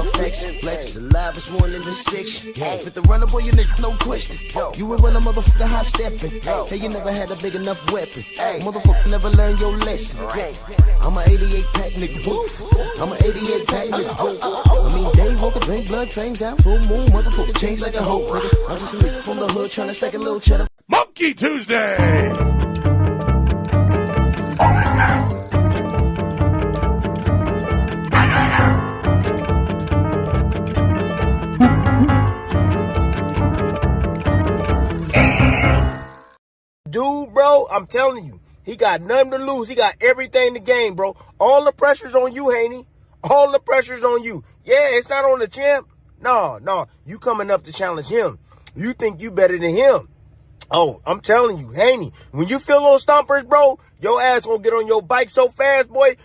Scarface, flex, the livest one in the section. With the runner, boy, you nigga, no question. You would run a motherfucker high stepping. Hey, you never had a big enough weapon. Motherfucker never learned your lesson. I'm an 88 pack nigga, woof. I'm an 88 pack nigga, woof. I mean, day walker, drink blood, fangs out, full moon, motherfucker, change like a hoe, nigga. I'm just a nigga from the hood trying to stack a little cheddar. Monkey Tuesday! Dude, bro, I'm telling you, he got nothing to lose. He got everything to gain, bro. All the pressure's on you, Haney. All the pressure's on you. Yeah, it's not on the champ. No, you coming up to challenge him. You think you better than him. Oh, I'm telling you, Haney, when you feel those stompers, bro, your ass gonna get on your bike so fast, boy.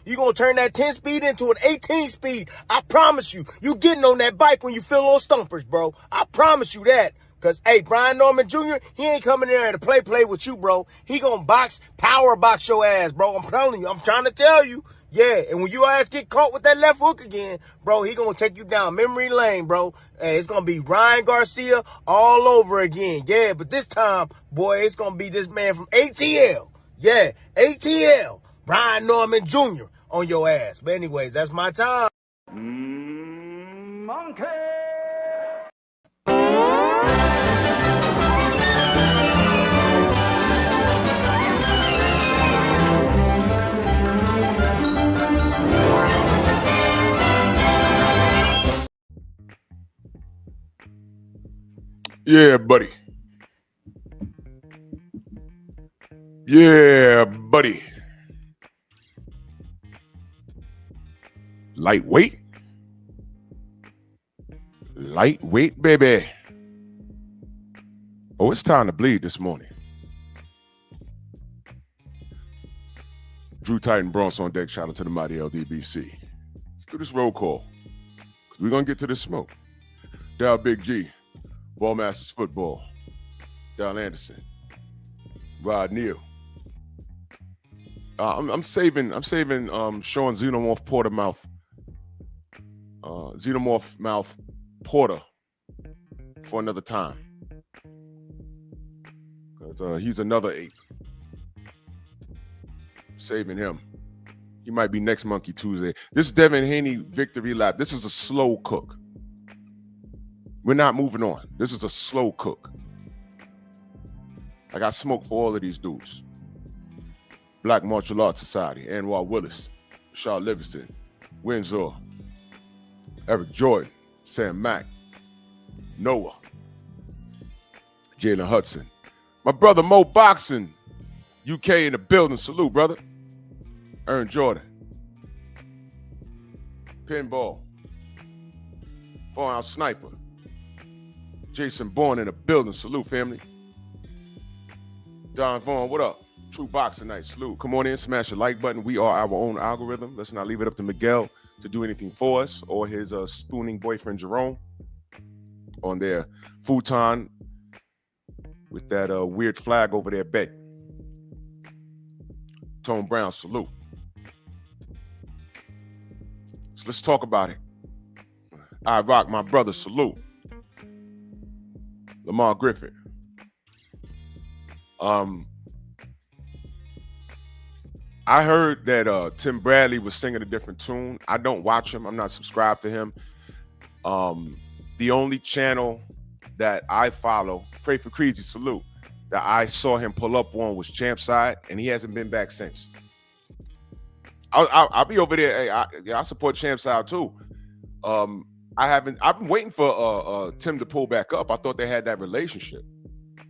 You gonna turn that 10 speed into an 18 speed. I promise you. You getting on that bike when you feel those stompers, bro. I promise you that. Because, hey, Brian Norman Jr., he ain't coming in there to play with you, bro. He gonna power box your ass, bro. I'm telling you. I'm trying to tell you. Yeah, and when your ass get caught with that left hook again, bro, he gonna take you down memory lane, bro. Hey, it's gonna be Ryan Garcia all over again. Yeah, but this time, boy, it's gonna be this man from ATL. Yeah, ATL. Brian Norman Jr. on your ass. But anyways, that's my time. Monkey! Yeah, buddy. Yeah, buddy. Lightweight. Lightweight, baby. Oh, it's time to bleed this morning. Drew Titan Bronson on deck. Shout out to the mighty LDBC. Let's do this roll call. We're going to get to this smoke. Dow Big G. Ballmasters Football, Dal Anderson, Rod Neal. I'm saving Sean Xenomorph Mouth Porter for another time. Because he's another ape. Saving him. He might be next Monkey Tuesday. This Devin Haney victory lap. This is a slow cook. We're not moving on. This is a slow cook. I got smoke for all of these dudes. Black Martial Arts Society, Anwar Willis, Rashard Livingston, Windsor, Eric Jordan, Sam Mack, Noah, Jalen Hudson. My brother Mo Boxing, UK in the building. Salute, brother. Aaron Jordan. Pinball. Fallout Sniper. Jason Bourne in the building. Salute, family. Don Vaughn, what up? True Boxing Night. Salute. Come on in, smash the like button. We are our own algorithm. Let's not leave it up to Miguel to do anything for us or his spooning boyfriend Jerome on their futon with that weird flag over their bed. Tone Brown, salute. So let's talk about it. I rock my brother, salute. Lamar Griffith. I heard that Tim Bradley was singing a different tune. I don't watch him. I'm not subscribed to him. The only channel that I follow, Pray for Creasy, salute, that I saw him pull up on was Champside, and he hasn't been back since. I'll be over there. Hey, I support Champside too. I've been waiting for Tim to pull back up. I thought they had that relationship.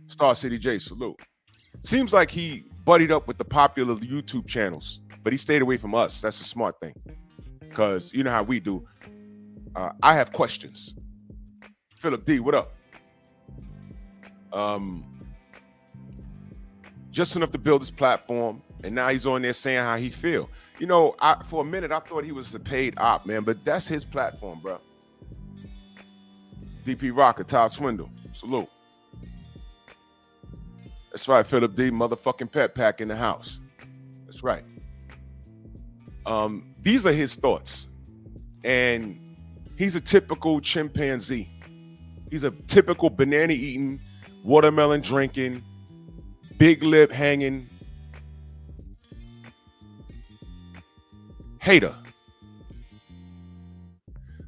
Star City J, salute. Seems like he buddied up with the popular YouTube channels, but he stayed away from us. That's a smart thing. Because you know how we do. I have questions. Philip D, what up? Just enough to build his platform, and now he's on there saying how he feel. You know, for a minute, I thought he was a paid op, man, but that's his platform, bro. DP Rocker, Todd Swindle, salute. That's right, Philip D, motherfucking Pet Pack in the house. That's right. These are his thoughts. And He's a typical chimpanzee. He's a typical banana eating, watermelon drinking, big lip hanging hater.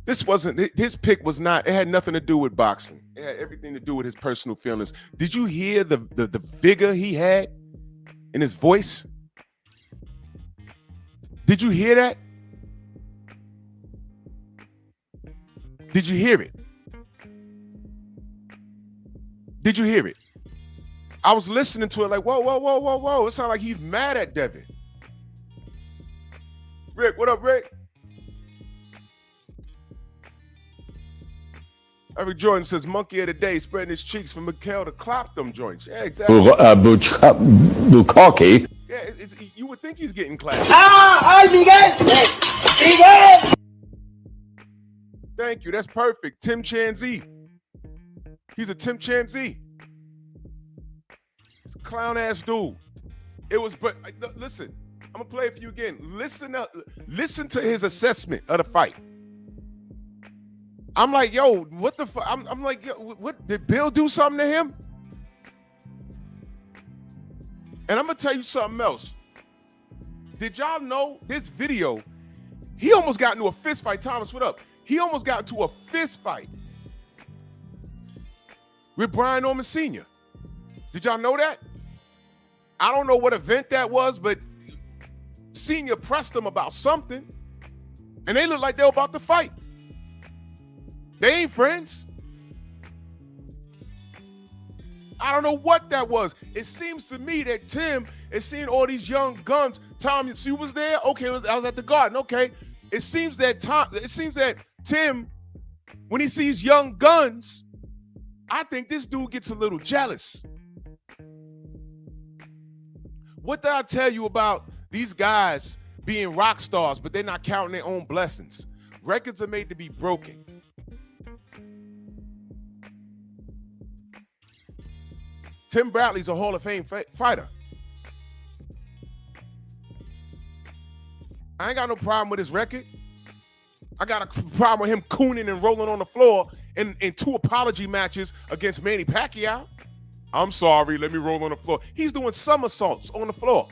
His pick was not, it had nothing to do with boxing. It had everything to do with his personal feelings. Did you hear the vigor he had in his voice? Did you hear that? Did you hear it? Did you hear it? I was listening to it like, whoa, whoa, whoa, whoa, whoa. It sounded like he's mad at Devin. Rick, what up, Rick? Eric Jordan says, monkey of the day, spreading his cheeks for Mikhail to clap them joints. Yeah, exactly. Bukaki. Yeah, you would think he's getting clapped. Miguel! Miguel! Thank you. That's perfect. Tim Chanzy. He's a Tim Chanzy. He's a clown ass dude. It was, but listen, I'm gonna play it for you again. Listen to his assessment of the fight. I'm like, yo, what the fuck? I'm like, yo, what did Bill do something to him? And I'm gonna tell you something else. Did y'all know this video? He almost got into a fist fight. Thomas, what up? He almost got into a fist fight with Brian Norman Sr. Did y'all know that? I don't know what event that was, but Senior pressed him about something, and they looked like they were about to fight. They ain't friends. I don't know what that was. It seems to me that Tim is seeing all these young guns. Tom, you was there? Okay, I was at the Garden. Okay. It seems that Tim, when he sees young guns, I think this dude gets a little jealous. What did I tell you about these guys being rock stars, but they're not counting their own blessings? Records are made to be broken. Tim Bradley's a Hall of Fame fighter. I ain't got no problem with his record. I got a problem with him cooning and rolling on the floor in 2 apology matches against Manny Pacquiao. I'm sorry, let me roll on the floor. He's doing somersaults on the floor.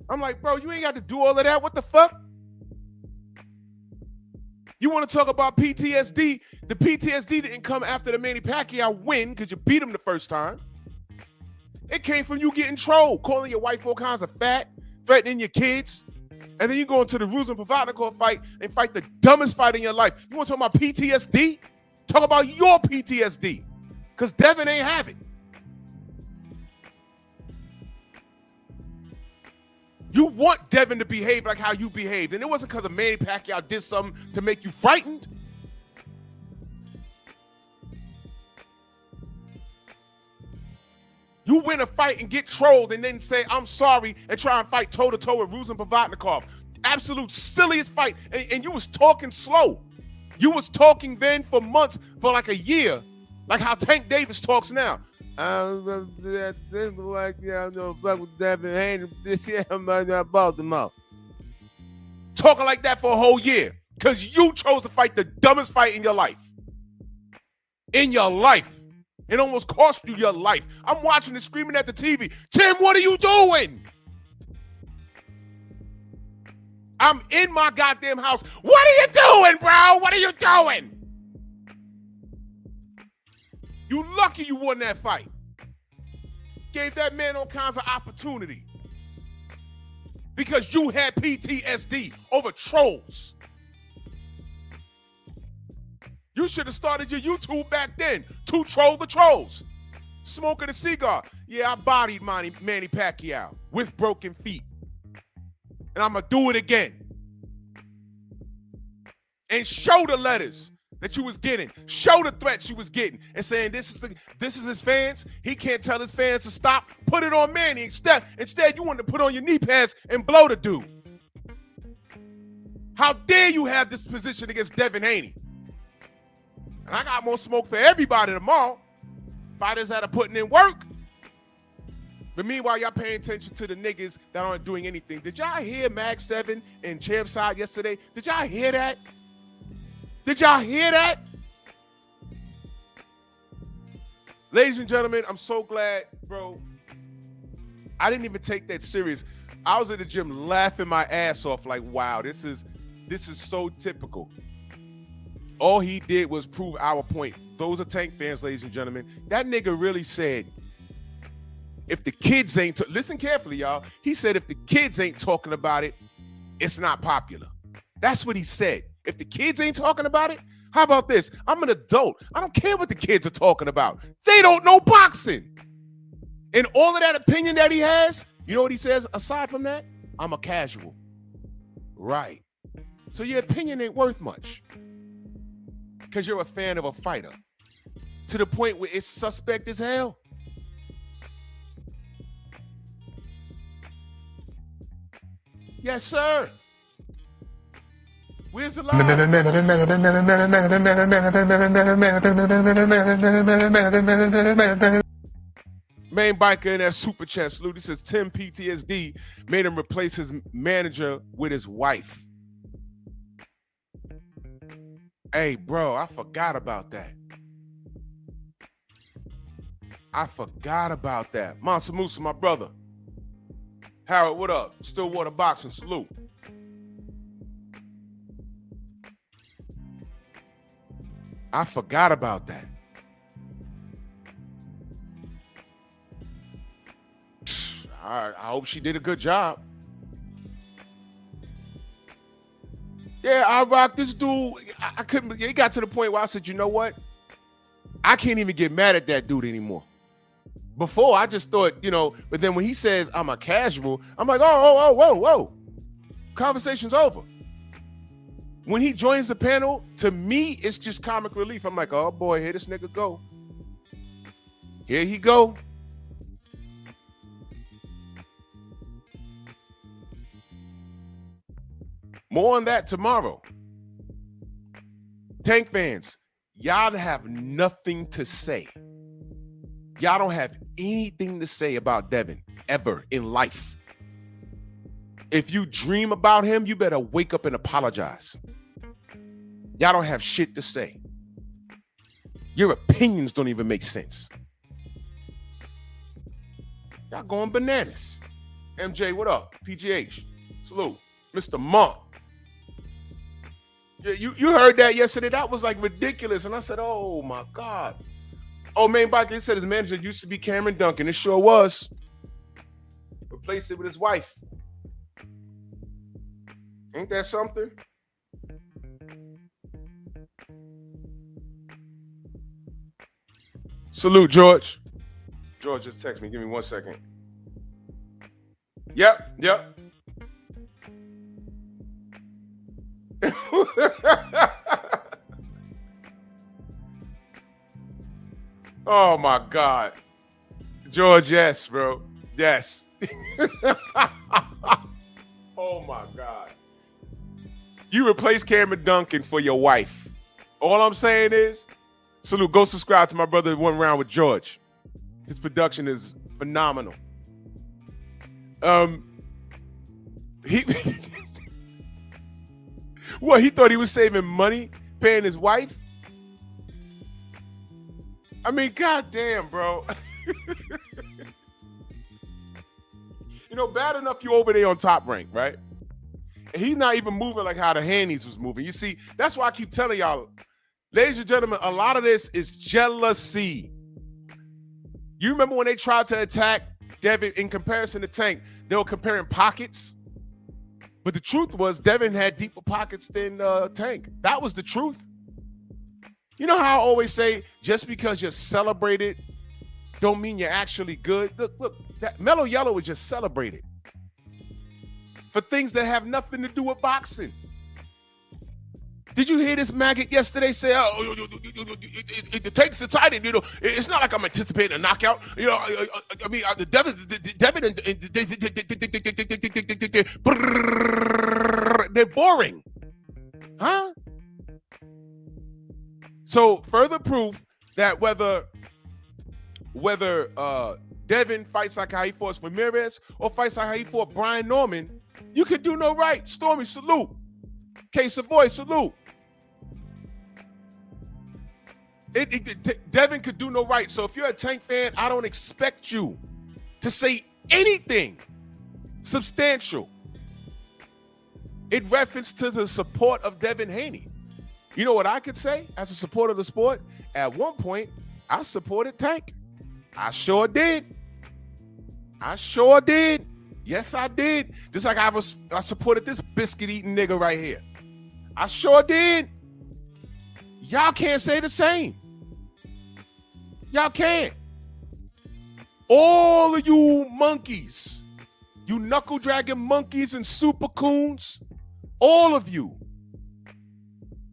I'm like, bro, you ain't got to do all of that. What the fuck? You want to talk about PTSD? The PTSD didn't come after the Manny Pacquiao win because you beat him the first time. It came from you getting trolled, calling your wife all kinds of fat, threatening your kids. And then you go into the Ruzin Provodnikov fight and fight the dumbest fight in your life. You want to talk about PTSD? Talk about your PTSD. Because Devin ain't have it. You want Devin to behave like how you behaved. And it wasn't because of Manny Pacquiao did something to make you frightened. You win a fight and get trolled and then say, I'm sorry, and try and fight toe-to-toe with Ruzin Provodnikov. Absolute silliest fight. And you was talking slow. You was talking then for months, for like a year, like how Tank Davis talks now. This is like, yeah, I know, fuck with Devin Haney. This year, I'm about them out. Talking like that for a whole year because you chose to fight the dumbest fight in your life. In your life. It almost cost you your life. I'm watching and screaming at the TV. Tim, what are you doing? I'm in my goddamn house. What are you doing, bro? What are you doing? You lucky you won that fight. Gave that man all kinds of opportunity. Because you had PTSD over trolls. You should have started your YouTube back then to troll the trolls. Smoking a cigar. Yeah, I bodied Manny Pacquiao with broken feet. And I'm going to do it again. And show the letters that you was getting. Show the threats you was getting. And saying this is his fans. He can't tell his fans to stop. Put it on Manny. Instead you wanted to put on your knee pads and blow the dude. How dare you have this position against Devin Haney? And I got more smoke for everybody tomorrow. Fighters that are putting in work. But meanwhile, y'all paying attention to the niggas that aren't doing anything. Did y'all hear Mag 7 and Champ Side yesterday? Did y'all hear that? Did y'all hear that? Ladies and gentlemen, I'm so glad, bro. I didn't even take that serious. I was at the gym laughing my ass off like, wow, this is so typical. All he did was prove our point. Those are Tank fans, ladies and gentlemen. That nigga really said, if the kids ain't, listen carefully, y'all. He said, if the kids ain't talking about it, it's not popular. That's what he said. If the kids ain't talking about it, how about this? I'm an adult. I don't care what the kids are talking about. They don't know boxing. And all of that opinion that he has, you know what he says aside from that? I'm a casual. Right. So your opinion ain't worth much because you're a fan of a fighter to the point where it's suspect as hell. Yes, sir. Where's the line? Main biker in that super chat salute. He says Tim PTSD made him replace his manager with his wife. Hey, bro, I forgot about that. Monster Musa, my brother. Harold, what up? Stillwater Boxing, salute. I forgot about that. I hope she did a good job. Yeah, I rock this dude. I couldn't. It got to the point where I said, you know what? I can't even get mad at that dude anymore. Before, I just thought, you know, but then when he says I'm a casual, I'm like, whoa. Conversation's over. When he joins the panel, to me, it's just comic relief. I'm like, oh boy, here this nigga go. Here he go. More on that tomorrow. Tank fans, y'all have nothing to say. Y'all don't have anything to say about Devin ever in life. If you dream about him, you better wake up and apologize. Y'all don't have shit to say. Your opinions don't even make sense. Y'all going bananas. MJ, what up? PGH, salute. Mr. Monk. Yeah, you heard that yesterday. That was like ridiculous. And I said, oh my God. Oh, main biker said his manager used to be Cameron Duncan. It sure was. Replaced it with his wife. Ain't that something? Salute, George. George just text me. Give me 1 second. Yep. Oh my God. George, yes, bro. Yes. Oh my God. You replaced Cameron Duncan for your wife. All I'm saying is, salute, go subscribe to my brother One Round with George. His production is phenomenal. He what, he thought he was saving money paying his wife? I mean, goddamn, bro. You know, bad enough you over there on Top Rank, right? And he's not even moving like how the Hannies was moving. You see, that's why I keep telling y'all, ladies and gentlemen, a lot of this is jealousy. You remember when they tried to attack Devin in comparison to Tank, they were comparing pockets. But the truth was Devin had deeper pockets than Tank. That was the truth. You know how I always say, just because you're celebrated don't mean you're actually good. Look, that Mellow Yellow was just celebrated for things that have nothing to do with boxing. Did you hear this maggot yesterday say, oh, it takes the title, you know, it's not like I'm anticipating a knockout. You know, I mean, the Devin and they're boring. Huh? So further proof that whether Devin fights like how he fought Ramirez or fights like how he fought Brian Norman, you can do no right. Stormy, salute. K Savoy, salute. Devin could do no right. So if you're a Tank fan, I don't expect you to say anything substantial in reference to the support of Devin Haney. You know what I could say as a supporter of the sport? At one point, I supported Tank. I sure did. Yes, I did. Just like I supported this biscuit-eating nigga right here. I sure did. Y'all can't say the same. Y'all can't. All of you monkeys, you knuckle-dragging monkeys and super coons, all of you,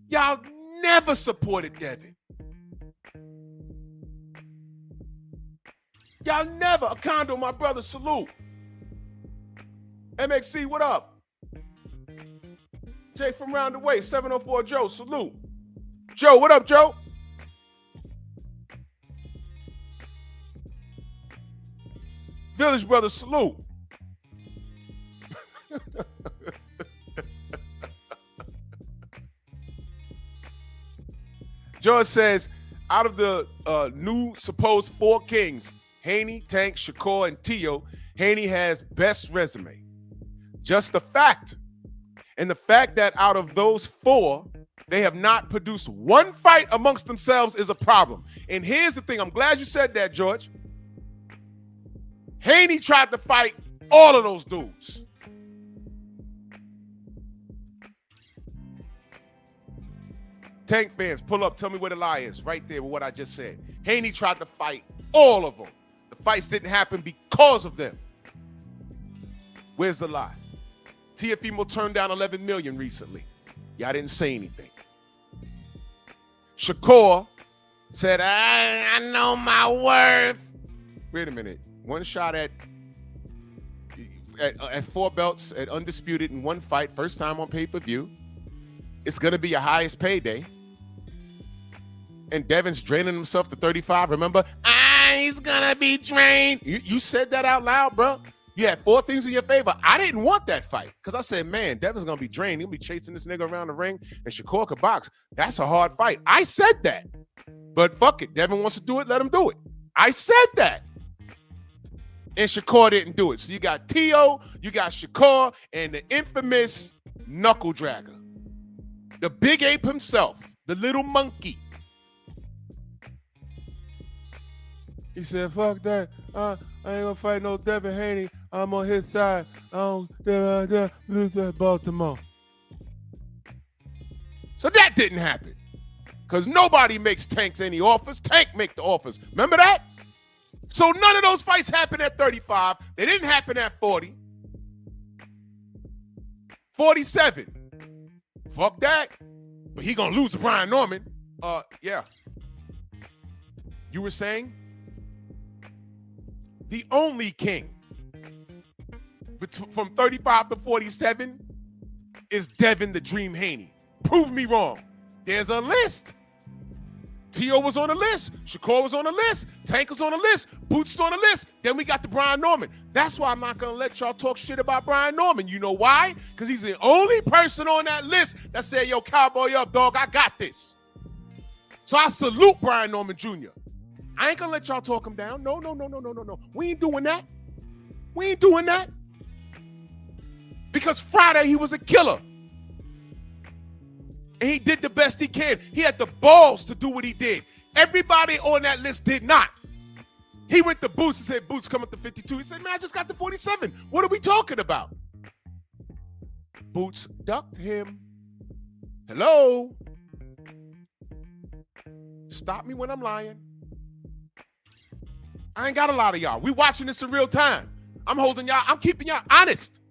y'all never supported Devin. Y'all never. Acondo, my brother, salute. MXC, what up? Jay from round the way, 704 Joe, salute. Joe, what up, Joe? Village brother, salute. George says, out of the new supposed 4 kings, Haney, Tank, Shakur, and Tio, Haney has best resume. Just a fact. And the fact that out of those 4, they have not produced one fight amongst themselves is a problem. And here's the thing. I'm glad you said that, George. Haney tried to fight all of those dudes. Tank fans, pull up. Tell me where the lie is. Right there with what I just said. Haney tried to fight all of them. The fights didn't happen because of them. Where's the lie? TFE turned down $11 million recently. Y'all didn't say anything. Shakur said, I know my worth. Wait a minute. One shot at 4 belts at Undisputed in one fight, first time on pay-per-view. It's going to be your highest payday. And Devin's draining himself to 35. Remember? He's going to be drained. You said that out loud, bro. You had 4 things in your favor. I didn't want that fight because I said, man, Devin's going to be drained. He'll be chasing this nigga around the ring, and Shakur could box. That's a hard fight. I said that. But fuck it. Devin wants to do it. Let him do it. I said that. And Shakur didn't do it. So you got Tio, you got Shakur, and the infamous knuckle dragger. The big ape himself, the little monkey. He said, fuck that. I ain't gonna fight no Devin Haney. I'm on his side. I don't lose at Baltimore. So that didn't happen. Because nobody makes Tanks any offers. Tank make the offers. Remember that? So none of those fights happened at 35. They didn't happen at 40. 47. Fuck that. But he gonna lose to Brian Norman. Yeah. You were saying? The only king from 35 to 47 is Devin the Dream Haney. Prove me wrong. There's a list. Tio was on the list. Shakur was on the list. Tank was on the list. Boots was on the list. Then we got the Brian Norman. That's why I'm not going to let y'all talk shit about Brian Norman. You know why? Because he's the only person on that list that said, yo, cowboy up, dog, I got this. So I salute Brian Norman Jr. I ain't going to let y'all talk him down. No. We ain't doing that. We ain't doing that. Because Friday, he was a killer. And he did the best he can. He had the balls to do what he did. Everybody on that list did not. He went to Boots and said, Boots, come up to 52. He said, man, I just got to 47. What are we talking about? Boots ducked him. Hello? Stop me when I'm lying. I ain't got a lot of y'all. We watching this in real time. I'm keeping y'all honest.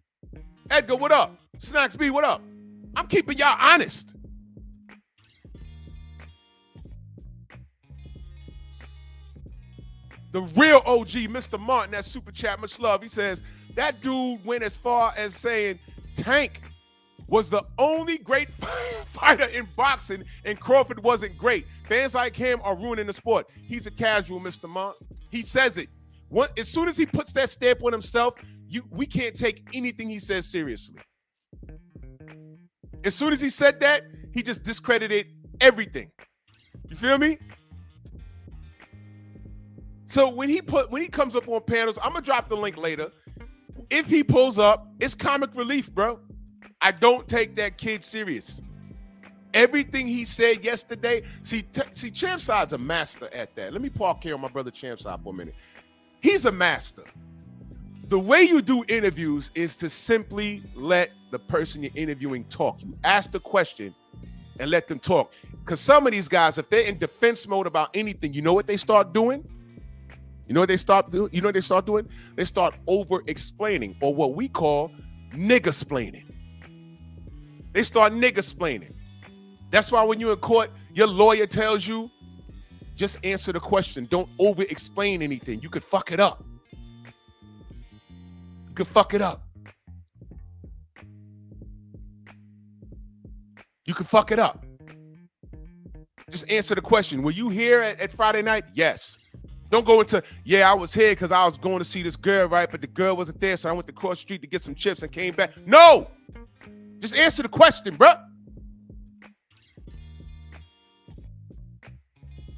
Edgar, what up? Snacks B, what up? I'm keeping y'all honest. The real OG, Mr. Martin, that super chat, much love. He says, that dude went as far as saying Tank was the only great fighter in boxing and Crawford wasn't great. Fans like him are ruining the sport. He's a casual, Mr. Martin. He says it. As soon as he puts that stamp on himself, we can't take anything he says seriously. As soon as he said that, he just discredited everything. You feel me? So when he comes up on panels, I'm gonna drop the link later. If he pulls up, it's comic relief, bro. I don't take that kid serious. Everything he said yesterday, see, Champside's a master at that. Let me park here on my brother Champside for a minute. He's a master. The way you do interviews is to simply let the person you're interviewing talk. You ask the question and let them talk. Because some of these guys, if they're in defense mode about anything, you know what they start doing? You know what they start doing? They start over-explaining, or what we call nigga-splaining. They start nigga-splaining. That's why when you're in court, your lawyer tells you, just answer the question. Don't over-explain anything. You could fuck it up. You could fuck it up. You could fuck it up. Just answer the question. Were you here at Friday night? Yes. Don't go into, yeah, I was here because I was going to see this girl, right? But the girl wasn't there, so I went to cross the street to get some chips and came back. No! Just answer the question, bruh.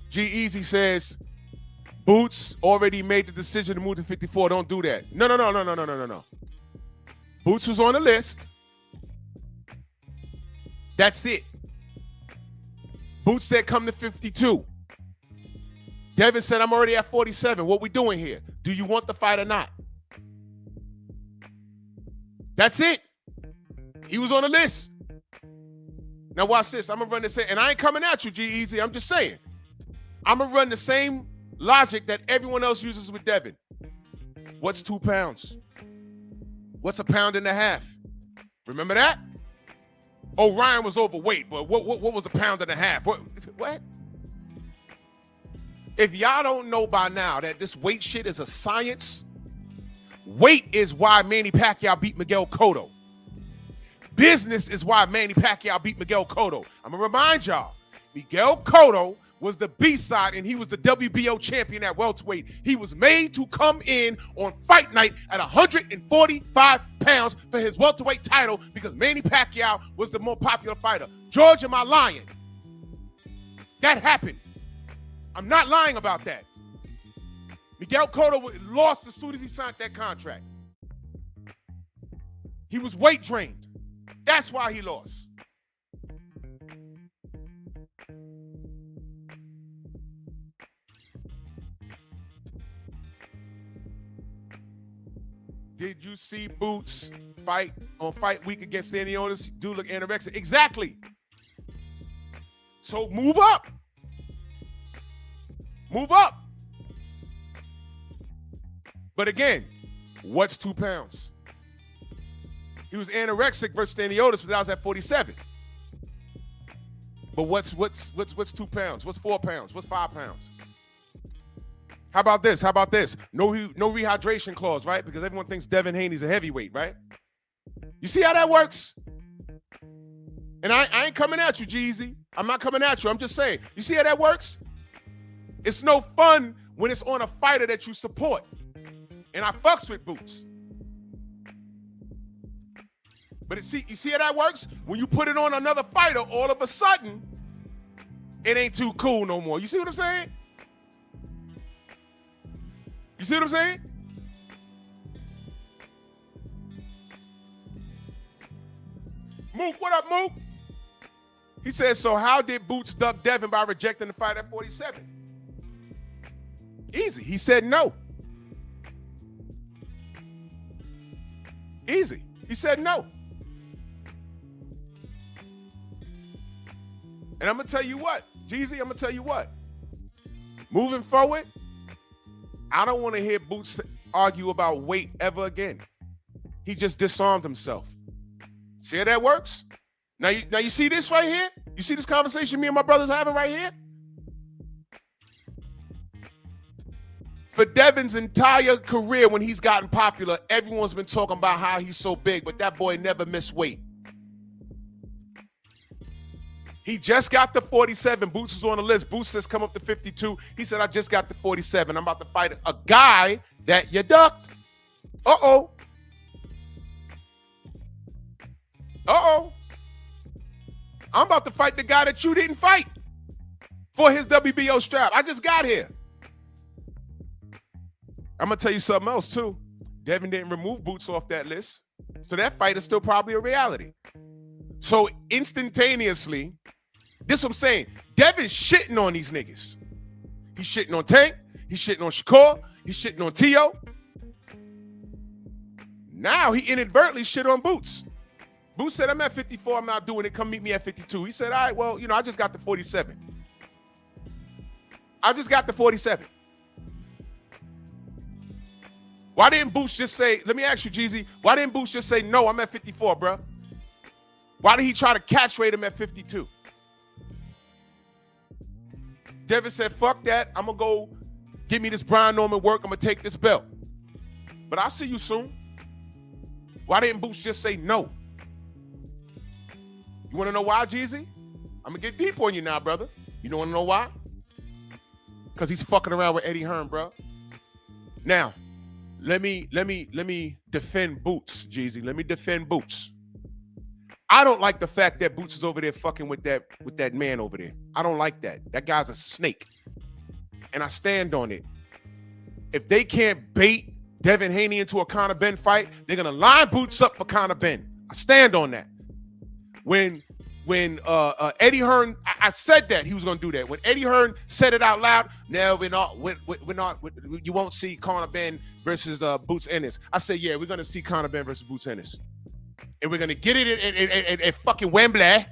G-Eazy says, Boots already made the decision to move to 54. Don't do that. No. Boots was on the list. That's it. Boots said come to 52. Devin said, I'm already at 47. What we doing here? Do you want the fight or not? That's it. He was on the list. Now watch this. I'm going to run this. And I ain't coming at you, G-Eazy. I'm just saying. I'm going to run the same logic that everyone else uses with Devin. What's 2 pounds? What's a pound and a half? Remember that? Oh, Ryan was overweight, but what was a pound and a half? What? If y'all don't know by now that this weight shit is a science, weight is why Manny Pacquiao beat Miguel Cotto. Business is why Manny Pacquiao beat Miguel Cotto. I'm going to remind y'all, Miguel Cotto was the B-side, and he was the WBO champion at welterweight. He was made to come in on fight night at 145 pounds for his welterweight title because Manny Pacquiao was the more popular fighter. George, am I lying? That happened. I'm not lying about that. Miguel Cotto lost as soon as he signed that contract. He was weight drained. That's why he lost. Did you see Boots fight on fight week against Danny Otis? Do look anorexic. Exactly. So move up. Move up. But again, what's 2 pounds? He was anorexic versus Danny Otis, but I was at 47. But what's 2 pounds? What's 4 pounds? What's 5 pounds? How about this? No rehydration clause, right? Because everyone thinks Devin Haney's a heavyweight, right? You see how that works? And I ain't coming at you, Jeezy. I'm not coming at you. I'm just saying. You see how that works? It's no fun when it's on a fighter that you support. And I fucks with Boots. But you see how that works? When you put it on another fighter, all of a sudden, it ain't too cool no more. You see what I'm saying? You see what I'm saying? Mook, what up, Mook? He says, so how did Boots duck Devin by rejecting the fight at 47? Easy. He said no. Easy. He said no. And I'm going to tell you what, Jeezy, I'm going to tell you what. Moving forward, I don't want to hear Boots argue about weight ever again. He just disarmed himself. See how that works? Now you see this right here? You see this conversation me and my brother's having right here? For Devin's entire career when he's gotten popular, everyone's been talking about how he's so big, but that boy never missed weight. He just got to 47. Boots was on the list. Boots says come up to 52. He said, I just got to 47. I'm about to fight a guy that you ducked. Uh-oh. Uh-oh. I'm about to fight the guy that you didn't fight for his WBO strap. I just got here. I'm gonna tell you something else too. Devin didn't remove Boots off that list, so that fight is still probably a reality. So instantaneously, this is what I'm saying. Devin's shitting on these niggas. He's shitting on Tank. He's shitting on Shakur. He's shitting on Tio. Now he inadvertently shit on Boots. Boots said, I'm at 54. I'm not doing it. Come meet me at 52. He said, all right, well, you know, I just got the 47. I just got the 47. Why didn't Boots just say, let me ask you, Jeezy, why didn't Boots just say, no, I'm at 54, bro? Why did he try to catch rate him at 52? Devin said, fuck that. I'm going to go give me this Brian Norman work. I'm going to take this belt. But I'll see you soon. Why didn't Boots just say no? You want to know why, Jeezy? I'm going to get deep on you now, brother. You don't want to know why? Because he's fucking around with Eddie Hearn, bro. Now, let me defend Boots, Jeezy. Let me defend Boots. I don't like the fact that Boots is over there fucking with that man over there. I don't like that. That guy's a snake. And I stand on it. If they can't bait Devin Haney into a Conor Benn fight, they're gonna line Boots up for Conor Benn. I stand on that. When Eddie Hearn, I said that he was gonna do that. When Eddie Hearn said it out loud, no, we're not. You won't see Conor Benn versus Boots Ennis. I said, yeah, we're gonna see Conor Benn versus Boots Ennis, and we're gonna get it at fucking Wembley.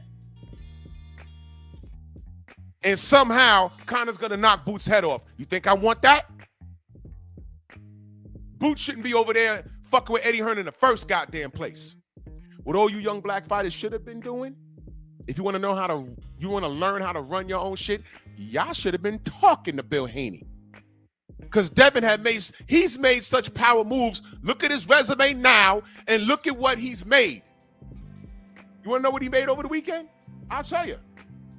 And somehow Conor's gonna knock Boots' head off. You think I want that? Boots shouldn't be over there fucking with Eddie Hearn in the first goddamn place. What all you young black fighters should have been doing, if you want to know learn how to run your own shit, y'all should have been talking to Bill Haney. Because Devin he's made such power moves. Look at his resume now and look at what he's made. You want to know what he made over the weekend? I'll tell you.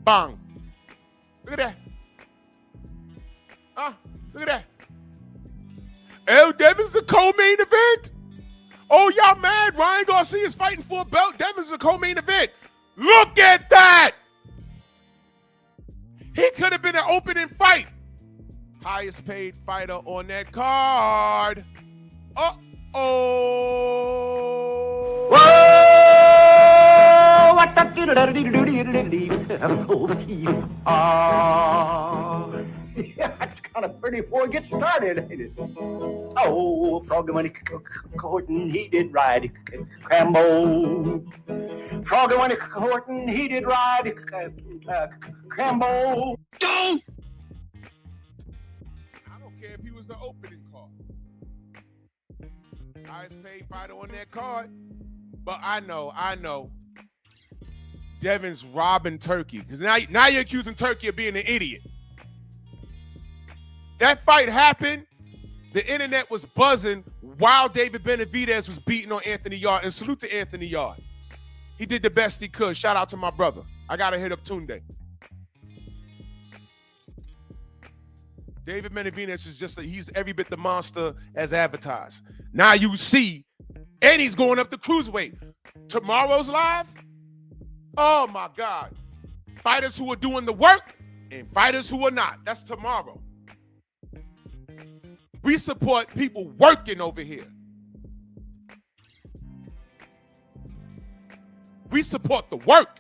Bang. Look at that. Look at that. Devin's the co-main event. Oh, y'all mad? Ryan Garcia's fighting for a belt. Devin's the co-main event. Look at that. He could have been an opening fight. Highest paid fighter on that card. Uh-oh. Whoa! What the that's kind of pretty before it gets started, ain't it? Oh, Froggy when he courting, he did ride Crambo. Froggy when he courting, he did ride Crambo. Go! I don't care if he was the opening card. Highest paid fighter on that card. But I know. Devin's robbing Turkey. Because now you're accusing Turkey of being an idiot. That fight happened. The internet was buzzing while David Benavidez was beating on Anthony Yard. And salute to Anthony Yard. He did the best he could. Shout out to my brother. I got to hit up Tunde. David Benavidez is he's every bit the monster as advertised. Now you see, and he's going up to cruiserweight. Tomorrow's live? Oh my God. Fighters who are doing the work and fighters who are not. That's tomorrow. We support people working over here. We support the work.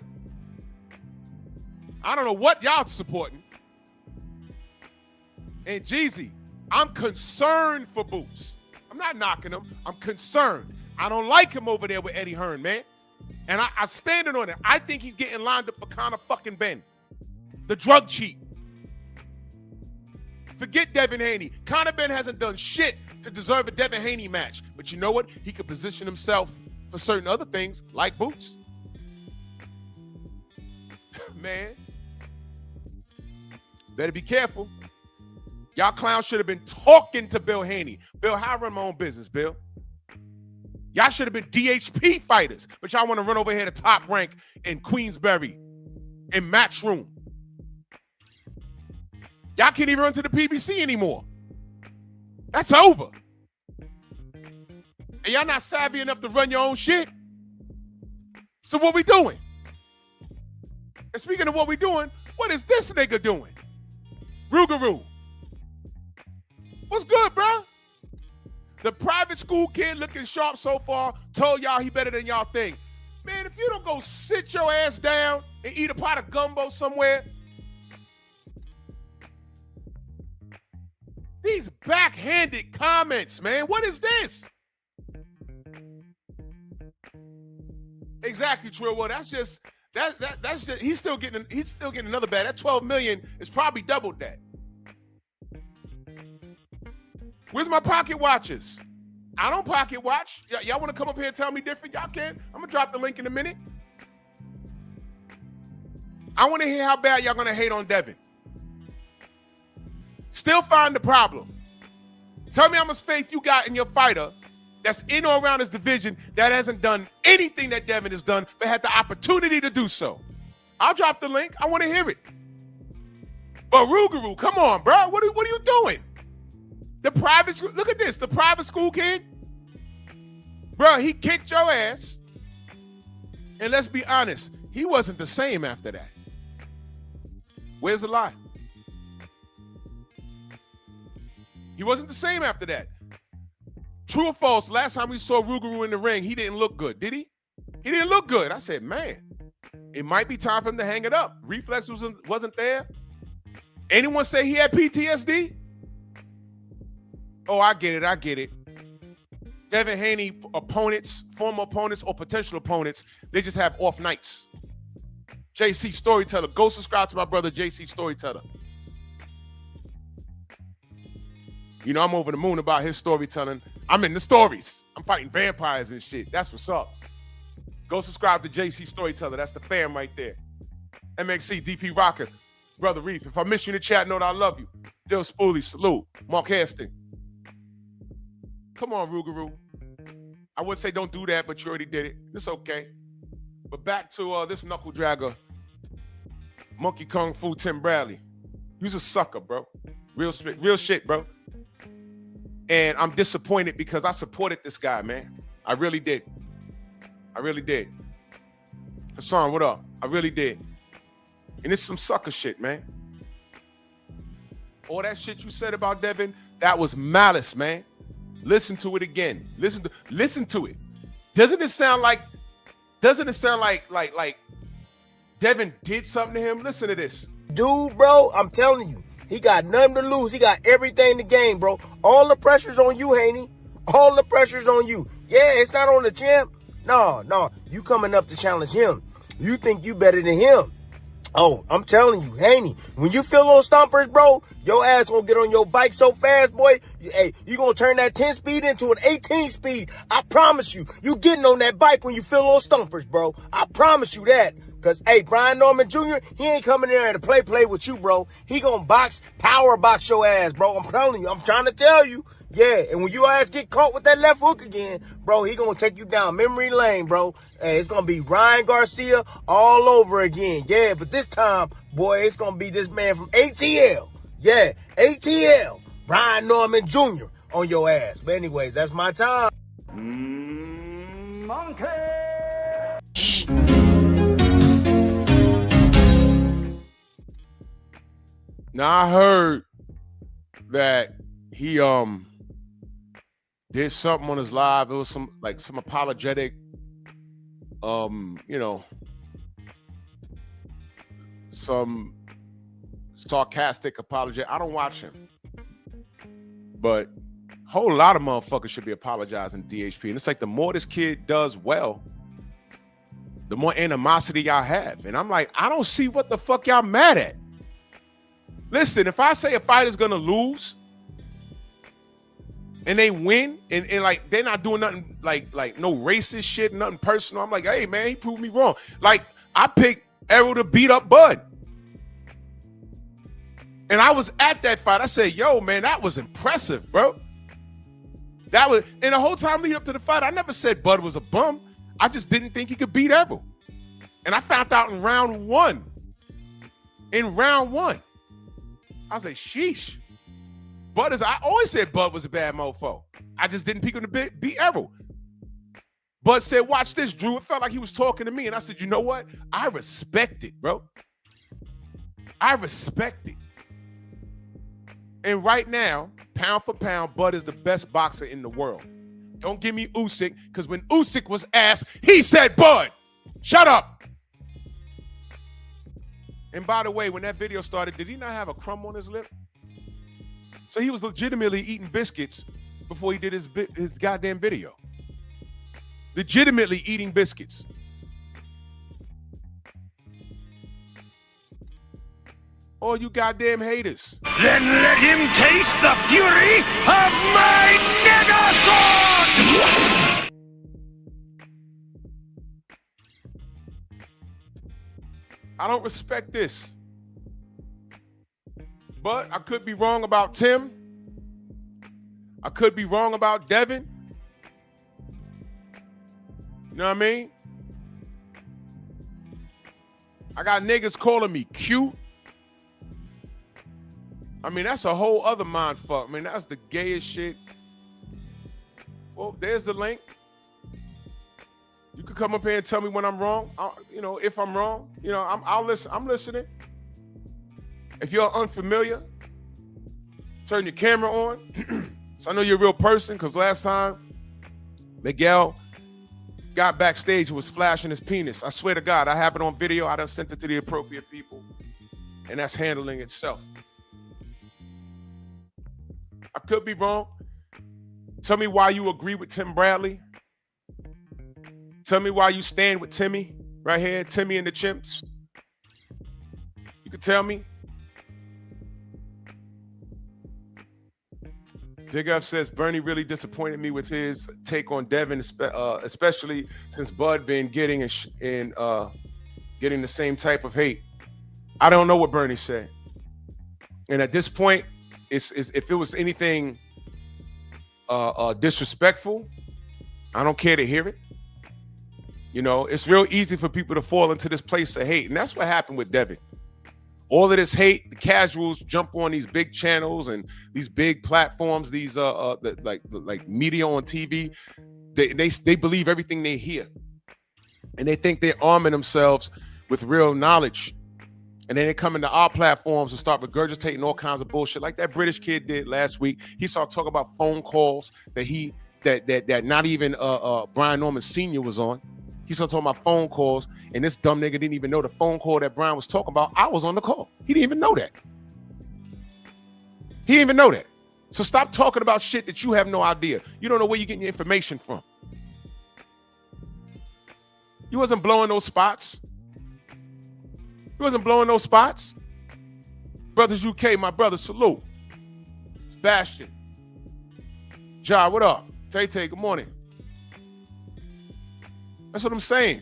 I don't know what y'all supporting. And Jeezy, I'm concerned for Boots. I'm not knocking him. I'm concerned. I don't like him over there with Eddie Hearn, man. And I'm standing on it. I think he's getting lined up for Conor fucking Benn, the drug cheat. Forget Devin Haney. Conor Benn hasn't done shit to deserve a Devin Haney match. But you know what? He could position himself for certain other things, like Boots. Man. Better be careful. Y'all clowns should have been talking to Bill Haney. Bill, how I run my own business, Bill? Y'all should have been DHP fighters, but y'all want to run over here to Top Rank in Queensberry in Matchroom. Y'all can't even run to the PBC anymore. That's over. And y'all not savvy enough to run your own shit. So what we doing? And speaking of what we doing, what is this nigga doing? Rougarou. What's good, bro? The private school kid looking sharp so far told y'all he better than y'all think. Man, if you don't go sit your ass down and eat a pot of gumbo somewhere. These backhanded comments, man. What is this? Exactly, Trill. Well, that's just he's still getting another bag. That 12 million is probably doubled that. Where's my pocket watches? I don't pocket watch. Y'all want to come up here and tell me different? Y'all can. I'm gonna drop the link in a minute. I want to hear how bad y'all gonna hate on Devin. Still find the problem. Tell me how much faith you got in your fighter that's in or around his division that hasn't done anything that Devin has done, but had the opportunity to do so. I'll drop the link. I want to hear it. But Rougarou, come on, bro. What are you doing? The private school, look at this. The private school kid, bro, he kicked your ass. And let's be honest, he wasn't the same after that. Where's the lie? He wasn't the same after that. True or false, last time we saw Rougarou in the ring, he didn't look good, did he? He didn't look good. I said, man, it might be time for him to hang it up. Reflex wasn't there. Anyone say he had PTSD? Oh, I get it. Devin Haney opponents, former opponents, or potential opponents, they just have off nights. JC Storyteller. Go subscribe to my brother, JC Storyteller. You know, I'm over the moon about his storytelling. I'm in the stories. I'm fighting vampires and shit. That's what's up. Go subscribe to JC Storyteller. That's the fam right there. MXC, DP Rocker, Brother Reef. If I miss you in the chat, know that I love you. Dill Spoolie, salute. Mark Hastings. Come on, Rougarou. I would say don't do that, but you already did it. It's okay. But back to this knuckle dragger, Monkey Kung Fu Tim Bradley. He was a sucker, bro. Real shit, bro. And I'm disappointed because I supported this guy, man. I really did. Hassan, what up? I really did. And it's some sucker shit, man. All that shit you said about Devin, that was malice, man. Listen to it again. Listen to it. Doesn't it sound like Devin did something to him? Listen to this. Dude, bro, I'm telling you, he got nothing to lose. He got everything to gain, bro. All the pressure's on you, Haney. All the pressure's on you. Yeah, it's not on the champ. No, you coming up to challenge him. You think you better than him. Oh, I'm telling you, Haney, when you feel those stompers, bro, your ass gonna get on your bike so fast, boy. Hey, you gonna turn that 10 speed into an 18 speed. I promise you. You getting on that bike when you feel those stompers, bro. I promise you that. Because, hey, Brian Norman Jr., he ain't coming in there to play with you, bro. He gonna power box your ass, bro. I'm telling you. I'm trying to tell you. Yeah, and when your ass get caught with that left hook again, bro, he gonna take you down memory lane, bro. Hey, it's gonna be Ryan Garcia all over again. Yeah, but this time, boy, it's gonna be this man from ATL. Yeah, ATL. Brian Norman Jr. on your ass. But anyways, that's my time. Monkey! Now I heard that he did something on his live. It was some apologetic, some sarcastic apology. I don't watch him, but a whole lot of motherfuckers should be apologizing to DHP. And it's like the more this kid does well, the more animosity y'all have. And I'm like, I don't see what the fuck y'all mad at. Listen, if I say a fighter's gonna lose and they win and like they're not doing nothing like no racist shit, nothing personal, I'm like, hey man, he proved me wrong. Like I picked Errol to beat up Bud. And I was at that fight. I said, yo, man, that was impressive, bro. That was, and the whole time leading up to the fight, I never said Bud was a bum. I just didn't think he could beat Errol. And I found out in round one. I was like, sheesh. I always said Bud was a bad mofo. I just didn't pick him to beat Errol. Bud said, watch this, Drew. It felt like he was talking to me. And I said, you know what? I respect it, bro. I respect it. And right now, pound for pound, Bud is the best boxer in the world. Don't give me Usyk, because when Usyk was asked, he said Bud. Shut up. And by the way, when that video started, did he not have a crumb on his lip? So he was legitimately eating biscuits before he did his goddamn video. Legitimately eating biscuits. All you goddamn haters. Then let him taste the fury of my Negasword! I don't respect this. But I could be wrong about Tim. I could be wrong about Devin. You know what I mean? I got niggas calling me cute. I mean, that's a whole other mind fuck. I mean, that's the gayest shit. Well, there's the link. You could come up here and tell me when I'm wrong. If I'm wrong, I'll listen. I'm listening. If you're unfamiliar, turn your camera on. So I know you're a real person, because last time Miguel got backstage and was flashing his penis. I swear to God, I have it on video. I done sent it to the appropriate people. And that's handling itself. I could be wrong. Tell me why you agree with Tim Bradley. Tell me why you stand with Timmy right here, Timmy and the Chimps. You can tell me. Big F says, Bernie really disappointed me with his take on Devin, especially since Bud been getting getting the same type of hate. I don't know what Bernie said. And at this point, if it was anything disrespectful, I don't care to hear it. It's real easy for people to fall into this place of hate. And that's what happened with Devin. All of this hate, the casuals jump on these big channels and these big platforms, these like media on TV. They believe everything they hear. And they think they're arming themselves with real knowledge. And then they come into our platforms and start regurgitating all kinds of bullshit, like that British kid did last week. He started talking about phone calls that not even Brian Norman Sr. was on. He started talking about phone calls, and this dumb nigga didn't even know the phone call that Brian was talking about. I was on the call. He didn't even know that. He didn't even know that. So stop talking about shit that you have no idea. You don't know where you're getting your information from. You wasn't blowing those spots. You wasn't blowing those spots. Brothers UK, my brother, salute. Sebastian. Ja, what up? Tay, good morning. That's what I'm saying.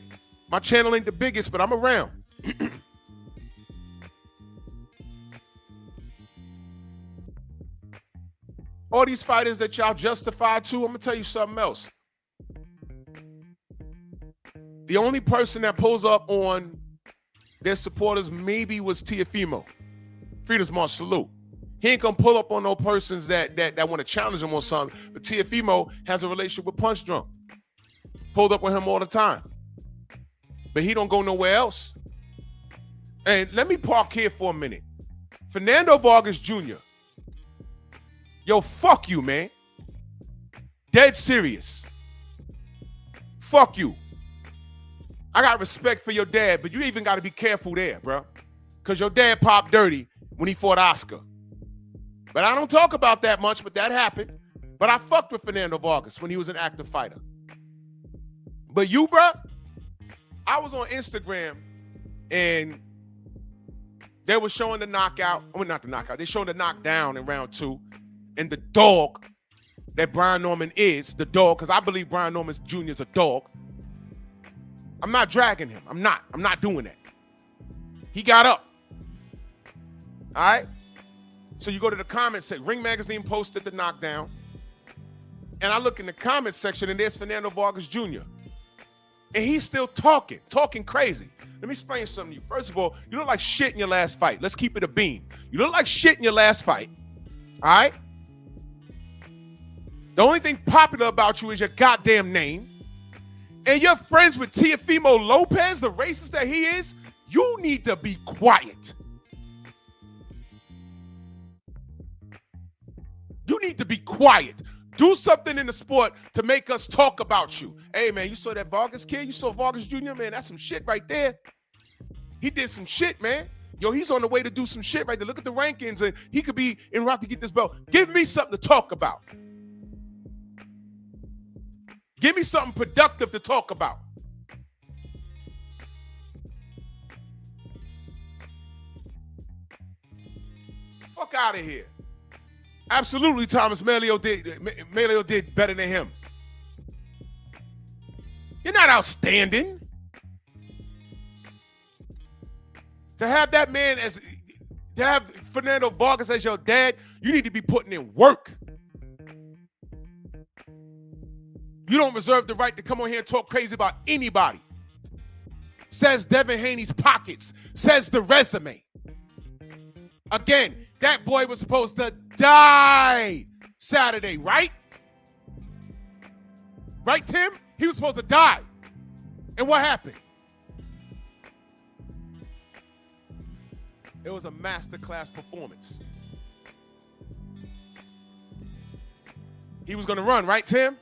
My channel ain't the biggest, but I'm around. All these fighters that y'all justify too, I'm going to tell you something else. The only person that pulls up on their supporters maybe was Teofimo. Freedom's March, salute. He ain't going to pull up on no persons that want to challenge him on something. But Teofimo has a relationship with Punch Drunk. Pulled up with him all the time. But he don't go nowhere else. And let me park here for a minute. Fernando Vargas Jr. Yo, fuck you, man. Dead serious. Fuck you. I got respect for your dad, but you even got to be careful there, bro. Because your dad popped dirty when he fought Oscar. But I don't talk about that much, but that happened. But I fucked with Fernando Vargas when he was an active fighter. But you, bro, I was on Instagram and they were showing the knockout. I mean, not the knockout. They're showing the knockdown in round 2. And the dog that Brian Norman is, the dog, because I believe Brian Norman Jr. is a dog. I'm not dragging him. I'm not doing that. He got up. All right? So you go to the comments section. Ring Magazine posted the knockdown. And I look in the comments section and there's Fernando Vargas Jr. And he's still talking crazy. Let me explain something to you. First of all, you look like shit in your last fight. Let's keep it a beam. You look like shit in your last fight. All right? The only thing popular about you is your goddamn name. And you're friends with Teofimo Lopez, the racist that he is. You need to be quiet. need to be quiet. Do something in the sport to make us talk about you. Hey, man, you saw that Vargas kid? You saw Vargas Jr.? Man, that's some shit right there. He did some shit, man. Yo, he's on the way to do some shit right there. Look at the rankings, and he could be en route to get this belt. Give me something to talk about. Give me something productive to talk about. Fuck out of here. Absolutely, Thomas Melio did better than him. You're not outstanding. To have that man to have Fernando Vargas as your dad, you need to be putting in work. You don't reserve the right to come on here and talk crazy about anybody. Says Devin Haney's pockets. Says the resume. Again, that boy was supposed to die Saturday, right? Right, Tim? He was supposed to die. And what happened? It was a masterclass performance. He was going to run, right, Tim?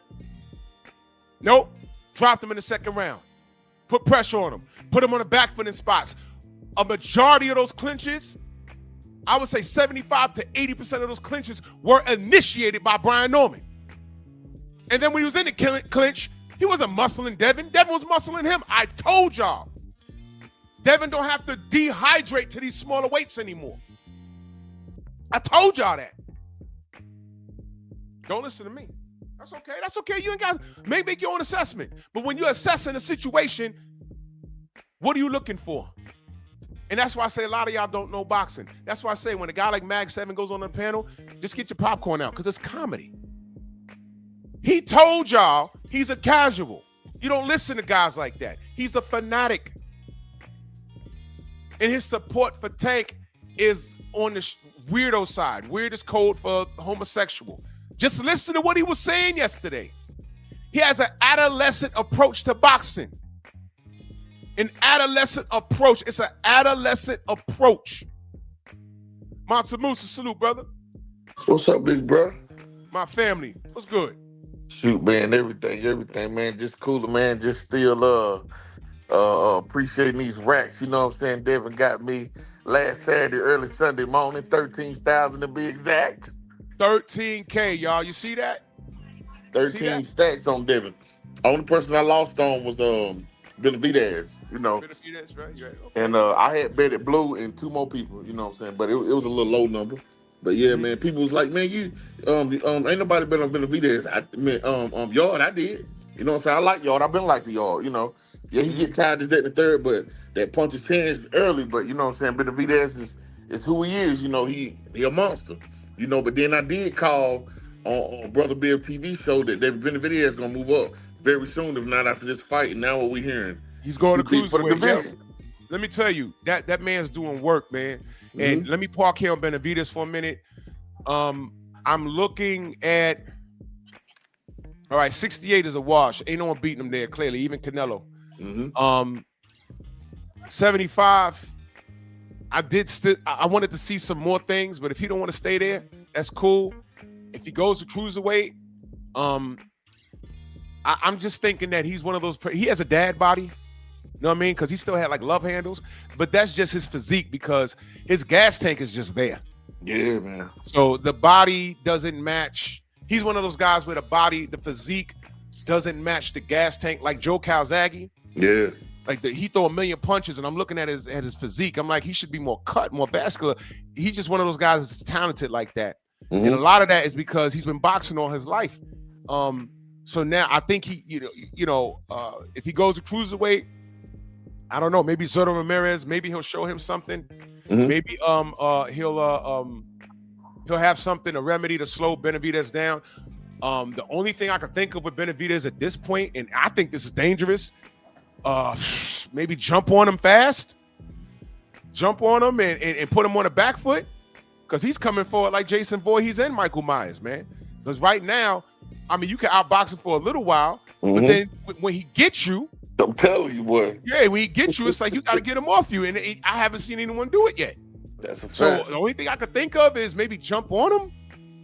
Nope. Dropped him in the second round. Put pressure on him. Put him on the back foot in spots. A majority of those clinches, I would say 75 to 80% of those clinches were initiated by Brian Norman. And then when he was in the clinch, he wasn't muscling Devin. Devin was muscling him. I told y'all. Devin don't have to dehydrate to these smaller weights anymore. I told y'all that. Don't listen to me. That's okay. That's okay. You ain't got to make your own assessment. But when you're assessing a situation, what are you looking for? And that's why I say a lot of y'all don't know boxing. That's why I say when a guy like Mag 7 goes on the panel, just get your popcorn out because it's comedy. He told y'all he's a casual. You don't listen to guys like that. He's a fanatic. And his support for Tank is on the weirdo side. Weirdest code for homosexual. Just listen to what he was saying yesterday. He has an adolescent approach to boxing. An adolescent approach. It's an adolescent approach. Mansa Musa, salute, brother. What's up, big bro? My family. What's good? Shoot, man, everything, man. Just cooler, man. Just still appreciating these racks. You know what I'm saying? Devin got me last Saturday, early Sunday morning, 13,000 to be exact. 13K, y'all. You see that? 13 stacks on Devin. Only person I lost on was Benavidez, you know. Benavidez, right? Okay. And I had betted blue and two more people, you know what I'm saying? But it was a little low number. But yeah, man, people was like, man, you ain't nobody been on Benavidez. Yard, I did. You know what I'm saying? I like Yard. I've been like the Yard, you know. Yeah, he get tired this, that, and the third, but that punch his chance early. But you know what I'm saying? Benavidez is who he is. You know, he a monster. You know, but then I did call on Brother Bill TV show that David Benavidez is gonna move up very soon, if not after this fight. And now what we hearing? He's going to cruise for the division. Let me tell you, that man's doing work, man. And let me park here on Benavidez for a minute. I'm looking at, all right, 68 is a wash. Ain't no one beating him there, clearly, even Canelo. 75, I wanted to see some more things, but if he don't want to stay there, that's cool. If he goes to cruiserweight, I'm just thinking that he's one of those, he has a dad body, you know what I mean? Because he still had like love handles, but that's just his physique because his gas tank is just there. Yeah, man. So the body doesn't match. He's one of those guys where the physique doesn't match the gas tank, like Joe Calzaghe. Yeah. Like he throw a million punches, and I'm looking at his physique. I'm like, he should be more cut, more vascular. He's just one of those guys that's talented like that. And a lot of that is because he's been boxing all his life. So now I think he, if he goes to cruiserweight, I don't know, maybe Soto Ramirez, maybe he'll show him something. Maybe he'll have something, a remedy to slow Benavidez down. The only thing I can think of with Benavidez at this point, and I think this is dangerous, maybe jump on him fast. Jump on him and put him on the back foot. Because he's coming forward like Jason Voorhees and Michael Myers, man. Because right now, I mean, you can outbox him for a little while, but then when he gets you, I'm telling you, boy. Yeah, when he gets you, it's like you got to get him off you, and I haven't seen anyone do it yet. That's a fact. So the only thing I could think of is maybe jump on him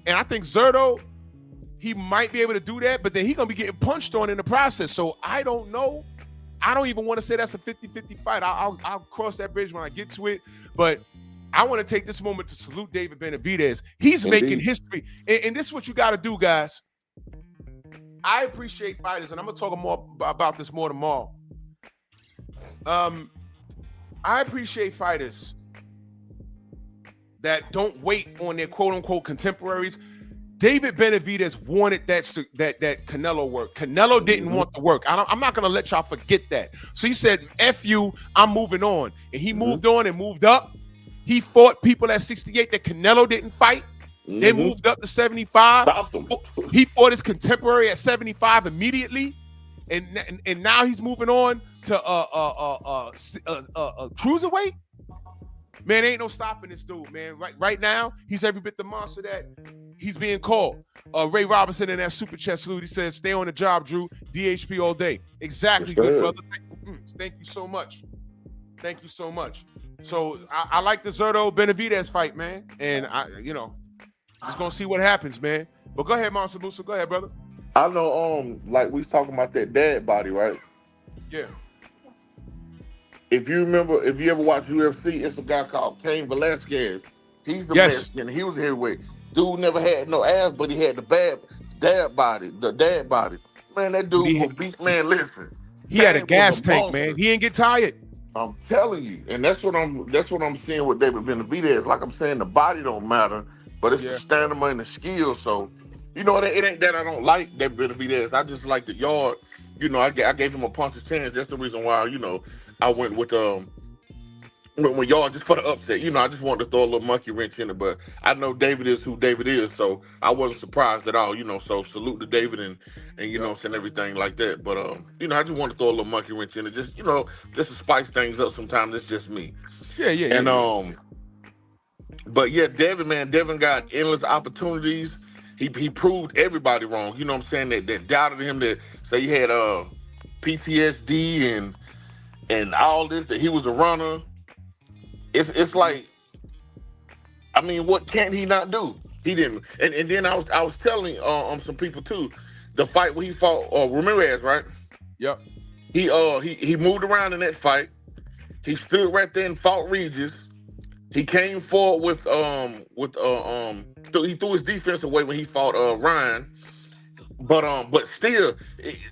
And I think Zerto, he might be able to do that, but then he's going to be getting punched on in the process. So I don't know. I don't even want to say that's a 50-50 fight. I'll cross that bridge when I get to it. But I want to take this moment to salute David Benavidez. He's making history. And this is what you got to do, guys. I appreciate fighters, and I'm going to talk more about this more tomorrow. I appreciate fighters that don't wait on their quote-unquote contemporaries. David Benavidez wanted that Canelo work. Canelo didn't want the work. I'm not going to let y'all forget that. So he said, F you, I'm moving on. And he moved on and moved up. He fought people at 68 that Canelo didn't fight. They moved up to 75. He fought his contemporary at 75 immediately. And now he's moving on to cruiserweight. Man, ain't no stopping this dude, man. Right now, he's every bit the monster that he's being called. Ray Robinson in that super chat salute, he says, stay on the job, Drew. DHP all day. Exactly, good brother. Thank you so much. Thank you so much. So I like the Zerto Benavidez fight, man. And just gonna see what happens, man. But go ahead, Monster Musa. Go ahead, brother. I know, like we was talking about that dad body, right? Yeah. If you ever watch UFC, it's a guy called Cain Velasquez. He's the Mexican. He was heavyweight. Dude never had no ass, but he had the dad body. Man, that dude was beat. Man, listen. He had a gas tank, man. He didn't get tired. I'm telling you, and that's what I'm seeing with David Benavidez. Like I'm saying, the body don't matter, but it's the stamina and the skill. So, it ain't that I don't like David Benavidez. I just like the yard. I gave him a puncher's chance. That's the reason why, I went with when y'all just for the upset. I just wanted to throw a little monkey wrench in it, but I know David is who David is, so I wasn't surprised at all. So salute to David and and everything like that. But I just wanted to throw a little monkey wrench in it, just just to spice things up. Sometimes it's just me. And but yeah, Devin got endless opportunities. He proved everybody wrong. You know what I'm saying? That doubted him, that say he had PTSD and all this, that he was a runner. It's like, I mean, what can't he not do? He didn't. And then I was telling some people too, the fight where he fought Ramirez, right? Yep. He moved around in that fight. He stood right there and fought Regis. He came forward he threw his defense away when he fought Ryan. But still,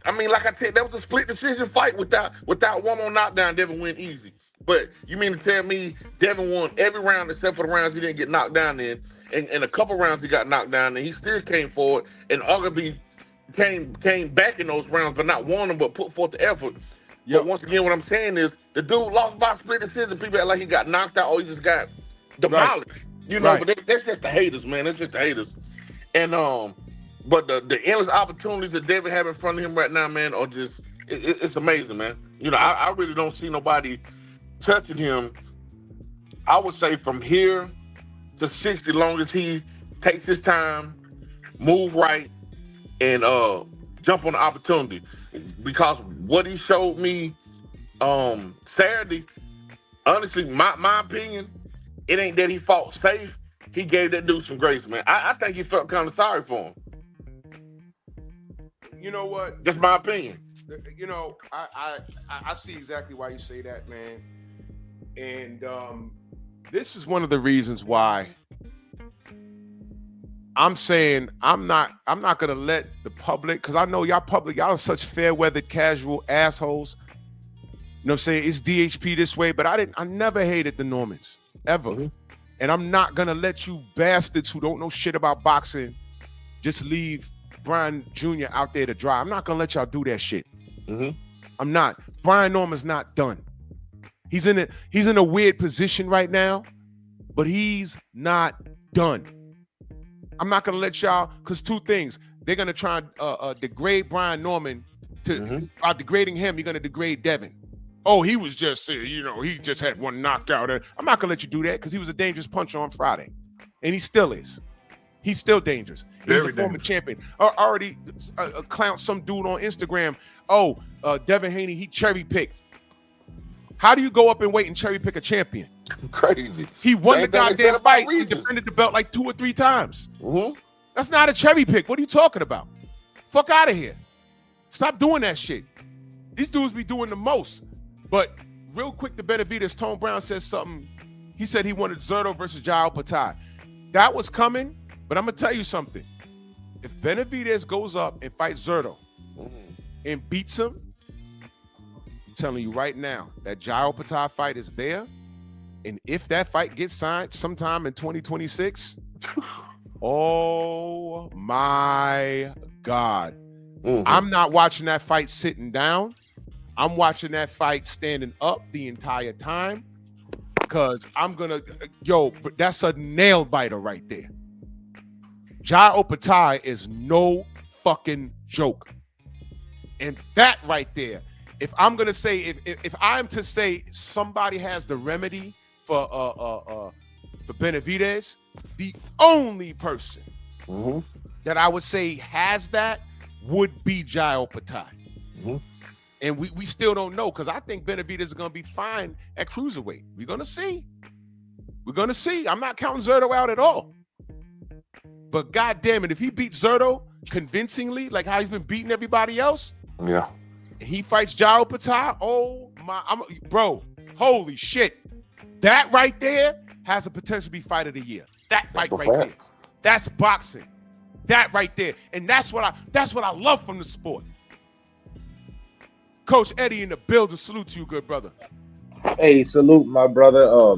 I mean, like I said, that was a split decision fight without one more knockdown. Devin went easy. But you mean to tell me Devin won every round except for the rounds he didn't get knocked down in, and a couple rounds he got knocked down, and he still came forward and arguably came back in those rounds, but not won them, but put forth the effort. Yep. But once again, what I'm saying is the dude lost by split decision. People act like he got knocked out or he just got demolished. Right. But that's just the haters, man. That's just the haters. And but the endless opportunities that David have in front of him right now, man, are just it's amazing, man. I really don't see nobody touching him. I would say from here to 60, long as he takes his time, move right, and jump on the opportunity. Because what he showed me Saturday, honestly, my opinion, it ain't that he fought safe. He gave that dude some grace, man. I think he felt kind of sorry for him. You know what? That's my opinion. I see exactly why you say that, man. And this is one of the reasons why I'm saying I'm not gonna let the public, because I know y'all are such fair-weathered, casual assholes. You know what I'm saying? It's DHP this way, but I never hated the Normans, ever. Mm-hmm. And I'm not gonna let you bastards who don't know shit about boxing just leave Brian Jr. out there to dry. I'm not gonna let y'all do that shit. Mm-hmm. I'm not. Brian Norman's not done. He's in a weird position right now, but he's not done. I'm not gonna let y'all, because two things. They're gonna try and degrade Brian Norman by degrading him. You're gonna degrade Devin. Oh, he was just, he just had one knockout. I'm not gonna let you do that, because he was a dangerous puncher on Friday, and he still is. He's still dangerous. He's a former champion. Already clowned some dude on Instagram. Oh, Devin Haney, he cherry picked. How do you go up and wait and cherry pick a champion? Crazy. He won the goddamn fight. He defended the belt like 2 or 3 times. Mm-hmm. That's not a cherry pick. What are you talking about? Fuck out of here. Stop doing that shit. These dudes be doing the most. But real quick to Benavidez, Tone Brown said something. He said he wanted Zurdo versus Jao Patai. That was coming, but I'm going to tell you something. If Benavidez goes up and fights Zurdo and beats him, I'm telling you right now, that Jao Patai fight is there. And if that fight gets signed sometime in 2026, oh my God. I'm not watching that fight sitting down. I'm watching that fight standing up the entire time because I'm going to, that's a nail biter right there. Jao Patai is no fucking joke. And that right there, if I'm going to say, if I'm to say somebody has the remedy for Benavidez, the only person that I would say has that would be Jao Patai. And we still don't know because I think Benavidez is going to be fine at cruiserweight. We're going to see. We're going to see. I'm not counting Zurdo out at all. But God damn it, if he beats Zurdo convincingly, like how he's been beating everybody else, yeah, and he fights Jao Patai, oh my, bro, holy shit. That right there has a potential to be fight of the year. That fight right there. That's boxing. That right there. And that's what I love from the sport. Coach Eddie in the building. Salute to you, good brother. Hey, salute, my brother.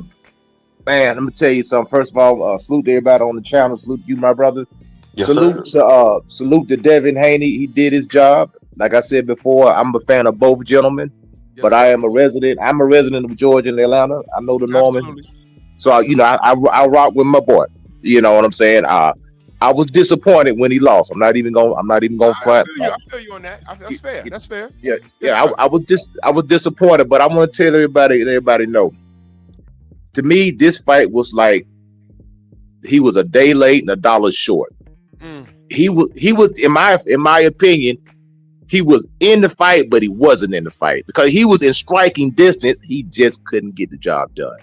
Man, let me tell you something. First of all, salute to everybody on the channel. Salute to you, my brother. Yes, salute to Devin Haney. He did his job. Like I said before, I'm a fan of both gentlemen. Yes, but sir. I'm a resident of Georgia and Atlanta. I know the Norman. So I rock with my boy. You know what I'm saying? I was disappointed when he lost. I'm not even gonna front. I feel you on that. That's fair. That's fair. Yeah. I was disappointed, but I want to tell everybody know. To me, this fight was like he was a day late and a dollar short. He was in my opinion, he was in the fight, but he wasn't in the fight because he was in striking distance. He just couldn't get the job done.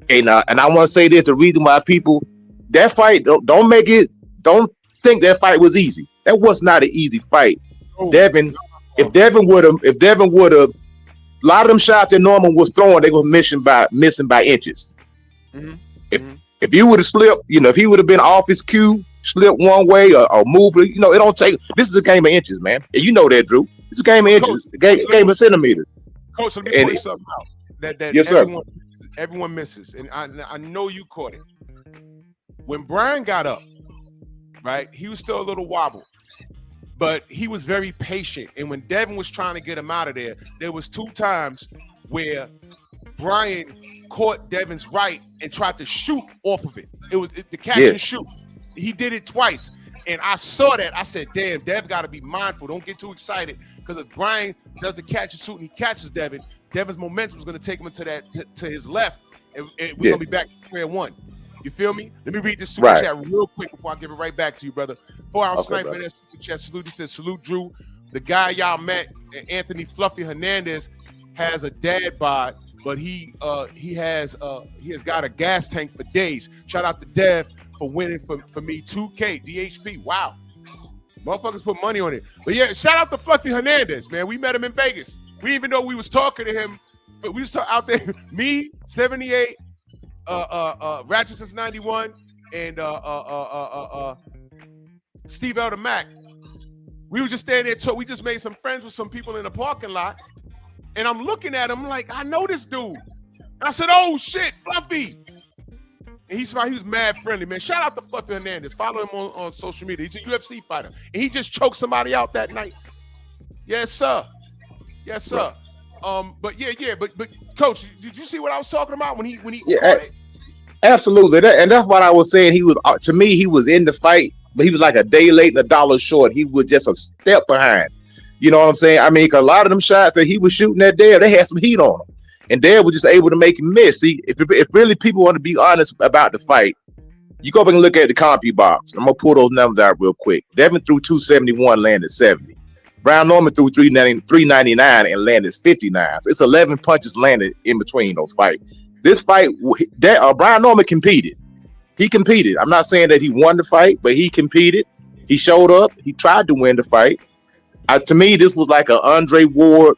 And I want to say this: the reason why people that fight don't think that fight was easy. That was not an easy fight. If Devin would have, a lot of them shots that Norman was throwing, they were missing by inches. If he would have slipped, if he would have been off his cue, slipped one way or moved, it don't take. This is a game of inches, man. And you know that, Drew. It's a game of inches, game of centimeters. Coach, let me point something out that yes, everyone misses, and I know you caught it. When Brian got up, right, he was still a little wobble, but he was very patient. And when Devin was trying to get him out of there was 2 times where Brian caught Devin's right and tried to shoot off of it. It was the catch and shoot. He did it twice. And I saw that. I said, damn, Dev got to be mindful. Don't get too excited. Because if Brian does the catch and shoot and he catches Devin, Devin's momentum is going to take him into to his left. And we're going to be back to square one. You feel me? Let me read this super chat real quick before I give it right back to you, brother. 4-ounce sniper in that super chat. Salute. He says, salute, Drew. The guy y'all met, Anthony Fluffy Hernandez, has a dad bod, but he has got a gas tank for days. Shout out to Dev for winning for me 2K DHP. Wow. Motherfuckers put money on it. But yeah, shout out to Fluffy Hernandez, man. We met him in Vegas. We didn't even know we was talking to him, but we was out there. Me, 78, Ratchet since 91, and Steve Elder Mack. We were just standing there. We just made some friends with some people in the parking lot. And I'm looking at him like, I know this dude. I said, oh shit, Fluffy. And he was mad friendly, man. Shout out to Fluffy Hernandez. Follow him on social media. He's a UFC fighter. And he just choked somebody out that night. Yes, sir. Yes, sir. But Coach, did you see what I was talking about when he absolutely. And that's what I was saying. He was, to me, he was in the fight, but he was like a day late and a dollar short. He was just a step behind. You know what I'm saying? I mean, 'cause a lot of them shots that he was shooting that day, they had some heat on them. And Dad was just able to make him miss. See, if really people want to be honest about the fight, you go back and look at the CompuBox. I'm going to pull those numbers out real quick. Devin threw 271, landed 70. Brown Norman threw 399 and landed 59. So it's 11 punches landed in between those fights. This fight, Brian Norman competed. He competed. I'm not saying that he won the fight, but he competed. He showed up. He tried to win the fight. To me, this was like an Andre Ward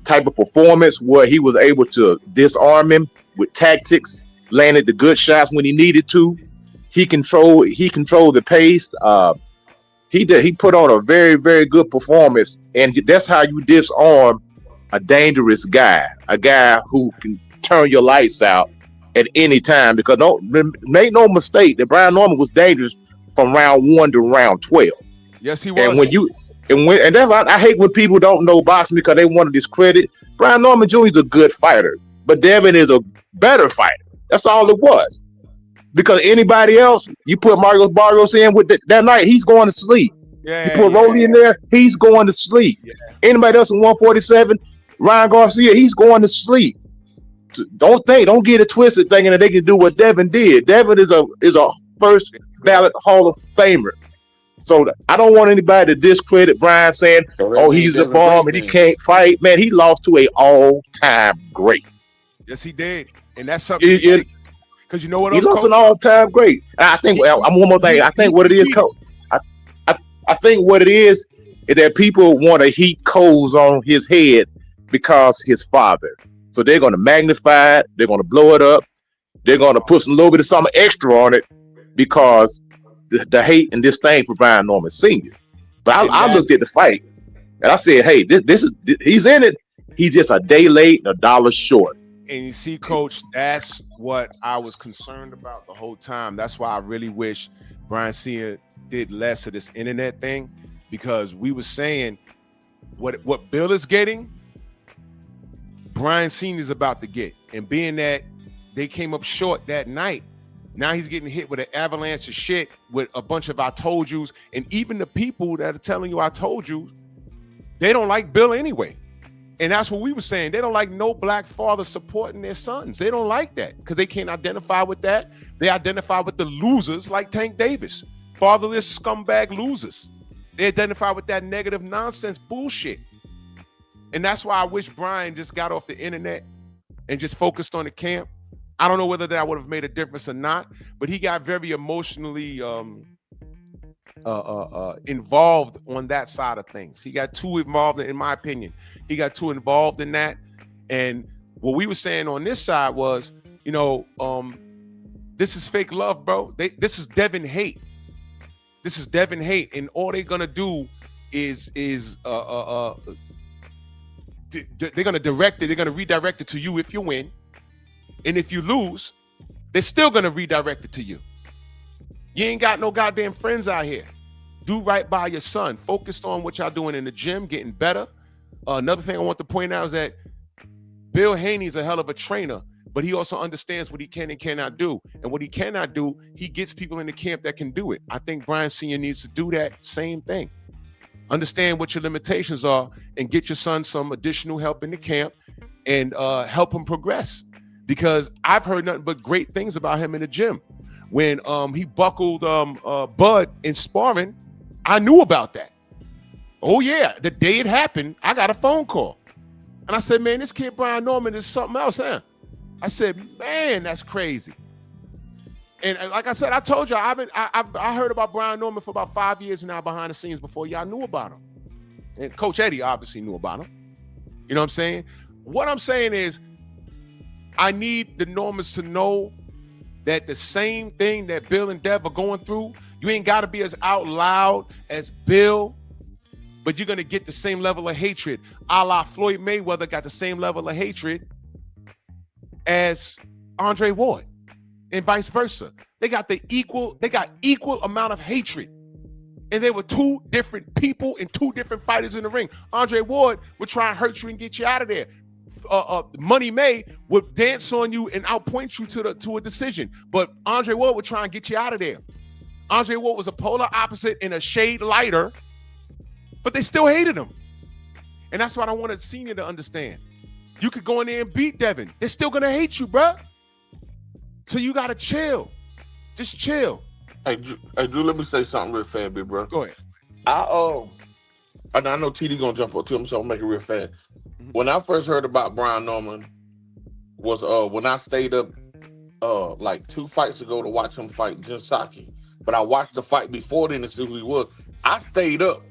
type of performance where he was able to disarm him with tactics, landed the good shots when he needed to. He controlled the pace. He put on a very, very good performance, and that's how you disarm a dangerous guy, a guy who can turn your lights out at any time. Because make no mistake that Brian Norman was dangerous from round 1 to round 12. Yes, he was. And that's why I hate when people don't know boxing because they want to discredit. Brian Norman Jr. is a good fighter, but Devin is a better fighter. That's all it was. Because anybody else, you put Mario Barrios in with that night, he's going to sleep. Yeah, you put Rolly in there, he's going to sleep. Yeah. Anybody else in 147, Ryan Garcia, he's going to sleep. Don't get it twisted thinking that they can do what Devin did. Devin is a first ballot Hall of Famer. So I don't want anybody to discredit Brian saying, "Oh, he's a bomb and he can't fight." Man, he lost to an all-time great. Yes, he did, and that's something. Because you know what? He lost an all-time great. And I think I'm one more thing. I think what it is, Coach. I think what it is that people want to heap coals on his head because his father. So they're going to magnify it. They're going to blow it up. They're going to put a little bit of something extra on it because the hate and disdain for Brian Norman Sr. But I looked at the fight and I said, "Hey, he's in it. He's just a day late and $1 short." And you see, Coach, that's what I was concerned about the whole time. That's why I really wish Brian Sr. did less of this internet thing, because we were saying what Bill is getting, Brian Sr. is about to get. And being that they came up short that night, now he's getting hit with an avalanche of shit with a bunch of I told yous. And even the people that are telling you I told you, they don't like Bill anyway. And that's what we were saying. They don't like no black father supporting their sons. They don't like that because they can't identify with that. They identify with the losers like Tank Davis, fatherless scumbag losers. They identify with that negative nonsense bullshit. And that's why I wish Brian just got off the internet and just focused on the camp. I don't know whether that would have made a difference or not, but he got very emotionally involved on that side of things. He got too involved, in my opinion. He got too involved in that. And what we were saying on this side was, this is fake love, bro. This is Devin hate. This is Devin hate, and all they're gonna do is they're gonna direct it. They're gonna redirect it to you if you win, and if you lose, they're still gonna redirect it to you. You ain't got no goddamn friends out here. Do right by your son. Focused on what y'all doing in the gym, getting better. Another thing I want to point out is that Bill Haney's a hell of a trainer, but he also understands what he can and cannot do. And what he cannot do, he gets people in the camp that can do it. I think Brian Sr. needs to do that same thing. Understand what your limitations are and get your son some additional help in the camp and help him progress. Because I've heard nothing but great things about him in the gym. When he buckled Bud in sparring, I knew about that. Oh yeah, the day it happened, I got a phone call. And I said, man, this kid Brian Norman is something else, huh? I said, man, that's crazy. And like I said, I told you, I heard about Brian Norman for about 5 years now behind the scenes before y'all knew about him. And Coach Eddie obviously knew about him. You know what I'm saying? What I'm saying is, I need the Normans to know that the same thing that Bill and Dev are going through, you ain't got to be as out loud as Bill, but you're going to get the same level of hatred. A la Floyd Mayweather got the same level of hatred as Andre Ward, and vice versa. They got equal amount of hatred. And they were two different people and two different fighters in the ring. Andre Ward would try and hurt you and get you out of there. Money May would dance on you and outpoint you to a decision, but Andre Ward would try and get you out of there. Andre Ward was a polar opposite and a shade lighter, but they still hated him. And that's what I wanted Senior to understand. You could go in there and beat Devin. They're still gonna hate you, bro. So you gotta chill. Just chill. Hey, Drew, let me say something real fast, big bro. Go ahead. I know TD gonna jump up to him, so I'll make it real fast. When I first heard about Brian Norman was when I stayed up like 2 fights ago to watch him fight Jinsaki. But I watched the fight before then to see who he was. I stayed up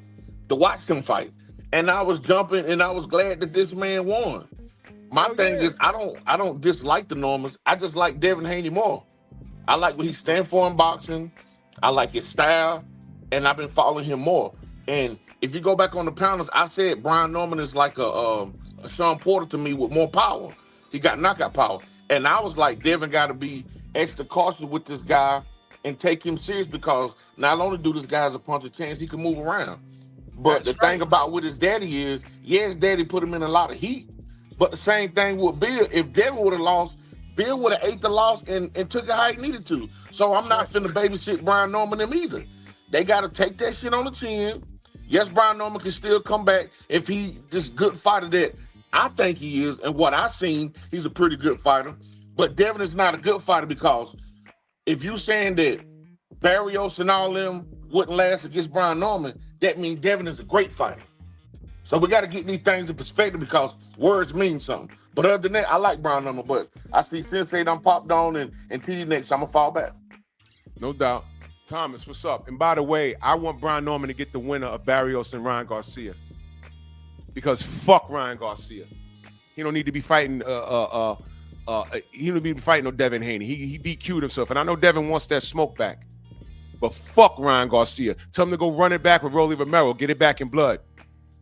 to watch him fight. And I was jumping and I was glad that this man won. My thing is I don't dislike the Normans. I just like Devin Haney more. I like what he stands for in boxing. I like his style, and I've been following him more. And if you go back on the pounders, I said Brian Norman is like a Sean Porter to me with more power. He got knockout power. And I was like, Devin got to be extra cautious with this guy and take him serious because not only do this guy has a punch of chance, he can move around. But the thing about what his daddy is, yeah, his daddy put him in a lot of heat. But the same thing with Bill. If Devin would have lost, Bill would have ate the loss and took it how he needed to. So I'm not finna babysit Brian Norman them either. They got to take that shit on the chin. Yes, Brian Norman can still come back if he this good fighter that I think he is. And what I've seen, he's a pretty good fighter. But Devin is not a good fighter because if you saying that Barrios and all them wouldn't last against Brian Norman, that means Devin is a great fighter. So we got to get these things in perspective because words mean something. But other than that, I like Brian Norman, but I see Sensei done popped on and TD next, so I'm going to fall back. No doubt. Thomas, what's up? And by the way, I want Brian Norman to get the winner of Barrios and Ryan Garcia. Because fuck Ryan Garcia. He don't need to be fighting he don't need to be fighting no Devin Haney. He DQ'd himself. And I know Devin wants that smoke back. But fuck Ryan Garcia. Tell him to go run it back with Rolly Romero. Get it back in blood.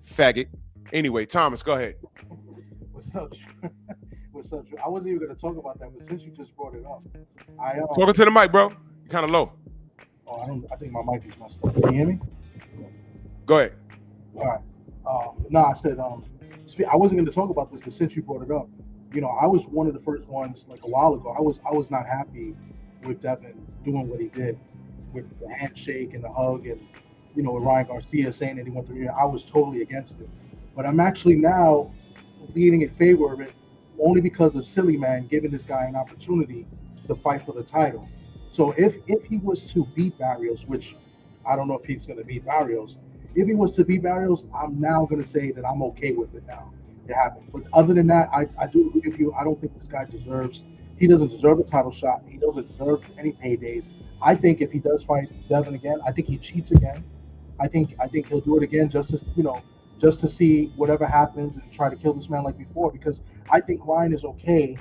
Faggot. Anyway, Thomas, go ahead. What's up? What's up? I wasn't even going to talk about that, but since you just brought it up, Talking to the mic, bro. You're kind of low. Oh, I think my mic is messed up. Can you hear me? Go ahead. All right. No, I said I wasn't going to talk about this, but since you brought it up, you know, I was one of the first ones like a while ago. I was not happy with Devin doing what he did with the handshake and the hug and, you know, with Ryan Garcia saying that he went through. I was totally against it. But I'm actually now leaning in favor of it only because of Silly Man giving this guy an opportunity to fight for the title. So if he was to beat Barrios, which I don't know if he's going to beat Barrios, if he was to beat Barrios, I'm now going to say that I'm okay with it now. It happened. But other than that, I do agree with you. I don't think this guy he doesn't deserve a title shot. He doesn't deserve any paydays. I think if he does fight Devin again, I think he cheats again. I think he'll do it again just to see whatever happens and try to kill this man like before, because I think Ryan is okay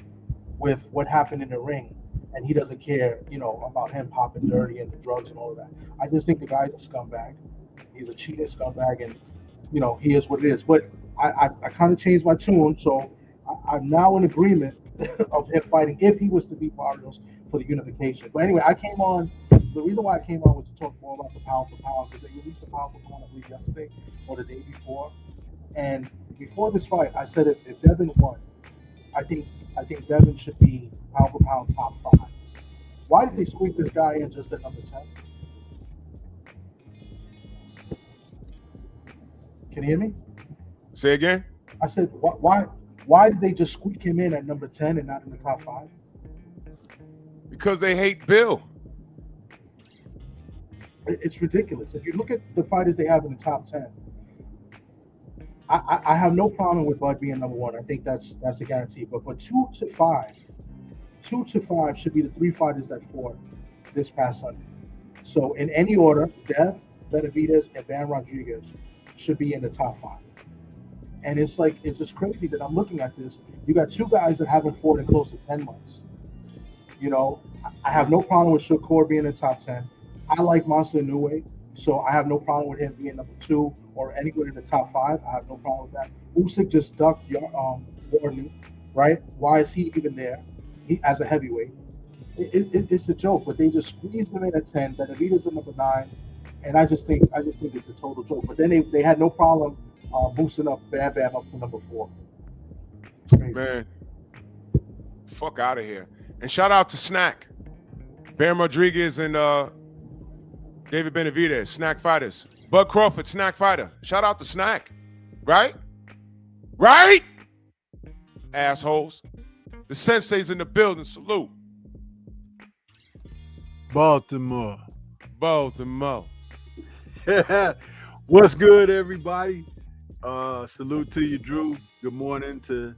with what happened in the ring and he doesn't care, you know, about him popping dirty and the drugs and all of that. I just think the guy's a scumbag. He's a cheating scumbag, and, you know, he is what it is. But I kind of changed my tune, so I'm now in agreement of him fighting if he was to beat Barrios for the unification. But anyway, the reason why I came on was to talk more about the pound for pound, because they released the pound for pound, I believe, yesterday or the day before. And before this fight, I said if Devin won, I think Devin should be pound for pound top 5. Why did they squeak this guy in just at number 10? Can you hear me? Say again? I said, why did they just squeak him in at number 10 and not in the top 5? Because they hate Bill. It's ridiculous. If you look at the fighters they have in the top 10, I have no problem with Bud being number 1. I think that's a guarantee. But 2 to 5 should be the 3 fighters that fought this past Sunday. So in any order, Dev, Benavidez, and Van Rodriguez should be in the top 5. And it's just crazy that I'm looking at this. You got 2 guys that haven't fought in close to 10 months. You know, I have no problem with Shakur being in the top 10. I like Monster Inoue, so I have no problem with him being number 2 or anywhere in the top 5. I have no problem with that. Usyk just ducked Warden, right? Why is he even there? He as a heavyweight. It's a joke, but they just squeezed him in at 10. Benavidez at number 9, and I just think it's a total joke. But then they had no problem boosting up Bam Bam up to number 4. Crazy. Man, fuck out of here. And shout out to Snack, Bam Rodriguez and David Benavidez, Snack fighters. Bud Crawford, Snack fighter. Shout out to Snack. Right? Right? Assholes. The Sensei's in the building. Salute. Baltimore. What's good, everybody? Salute to you, Drew. Good morning to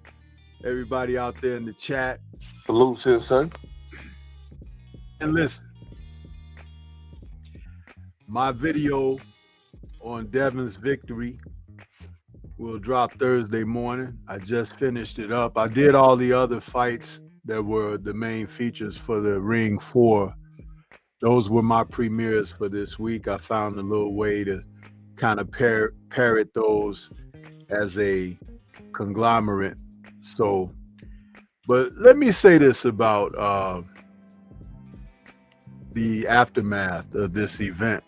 everybody out there in the chat. Salute, Sensei. And listen, my video on Devin's victory will drop Thursday morning. I just finished it up. I did all the other fights that were the main features for the Ring 4. Those were my premieres for this week. I found a little way to kind of parrot those as a conglomerate. So, but let me say this about the aftermath of this event.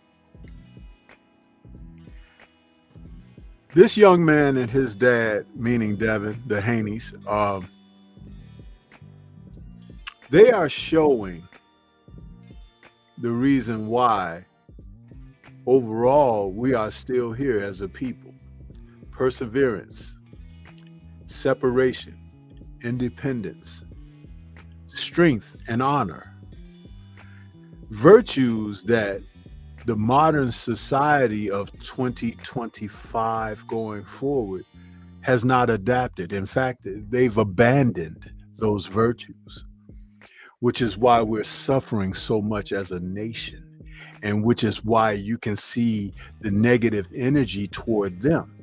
This young man and his dad, meaning Devin, the Haneys, they are showing the reason why overall we are still here as a people. Perseverance, separation, independence, strength, and honor. Virtues that the modern society of 2025 going forward has not adapted. In fact, they've abandoned those virtues, which is why we're suffering so much as a nation, and which is why you can see the negative energy toward them,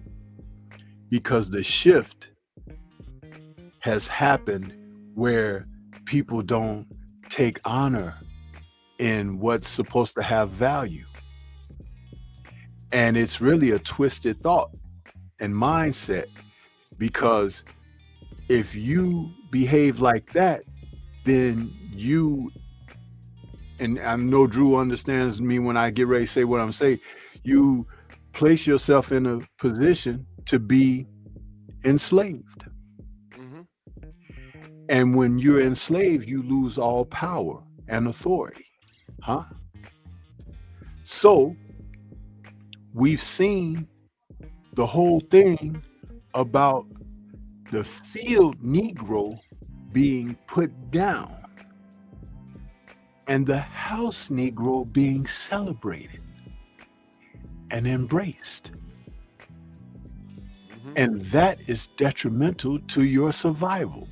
because the shift has happened where people don't take honor in what's supposed to have value. And it's really a twisted thought and mindset, because if you behave like that, then you, and I know Drew understands me when I get ready to say what I'm saying, you place yourself in a position to be enslaved. Mm-hmm. And when you're enslaved, you lose all power and authority. Huh? So we've seen the whole thing about the field Negro being put down and the house Negro being celebrated and embraced. Mm-hmm. And that is detrimental to your survival.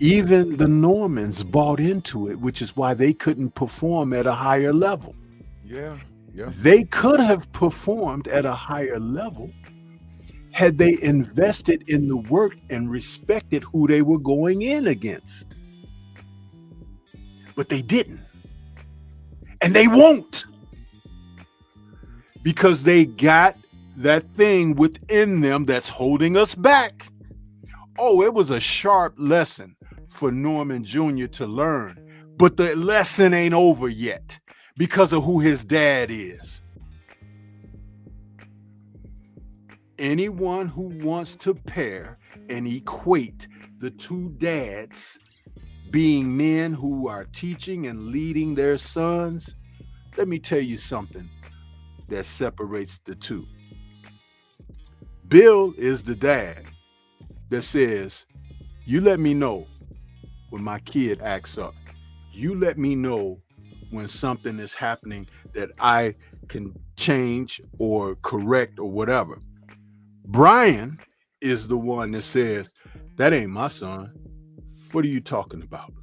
Even the Normans bought into it, which is why they couldn't perform at a higher level. Yeah. They could have performed at a higher level had they invested in the work and respected who they were going in against. But they didn't. And they won't. Because they got that thing within them that's holding us back. Oh, it was a sharp lesson for Norman Jr. to learn. But the lesson ain't over yet because of who his dad is. Anyone who wants to pair and equate the two dads being men who are teaching and leading their sons, let me tell you something that separates the two. Bill is the dad that says, you let me know when my kid acts up. You let me know when something is happening that I can change or correct or whatever. Brian is the one that says, that ain't my son. What are you talking about?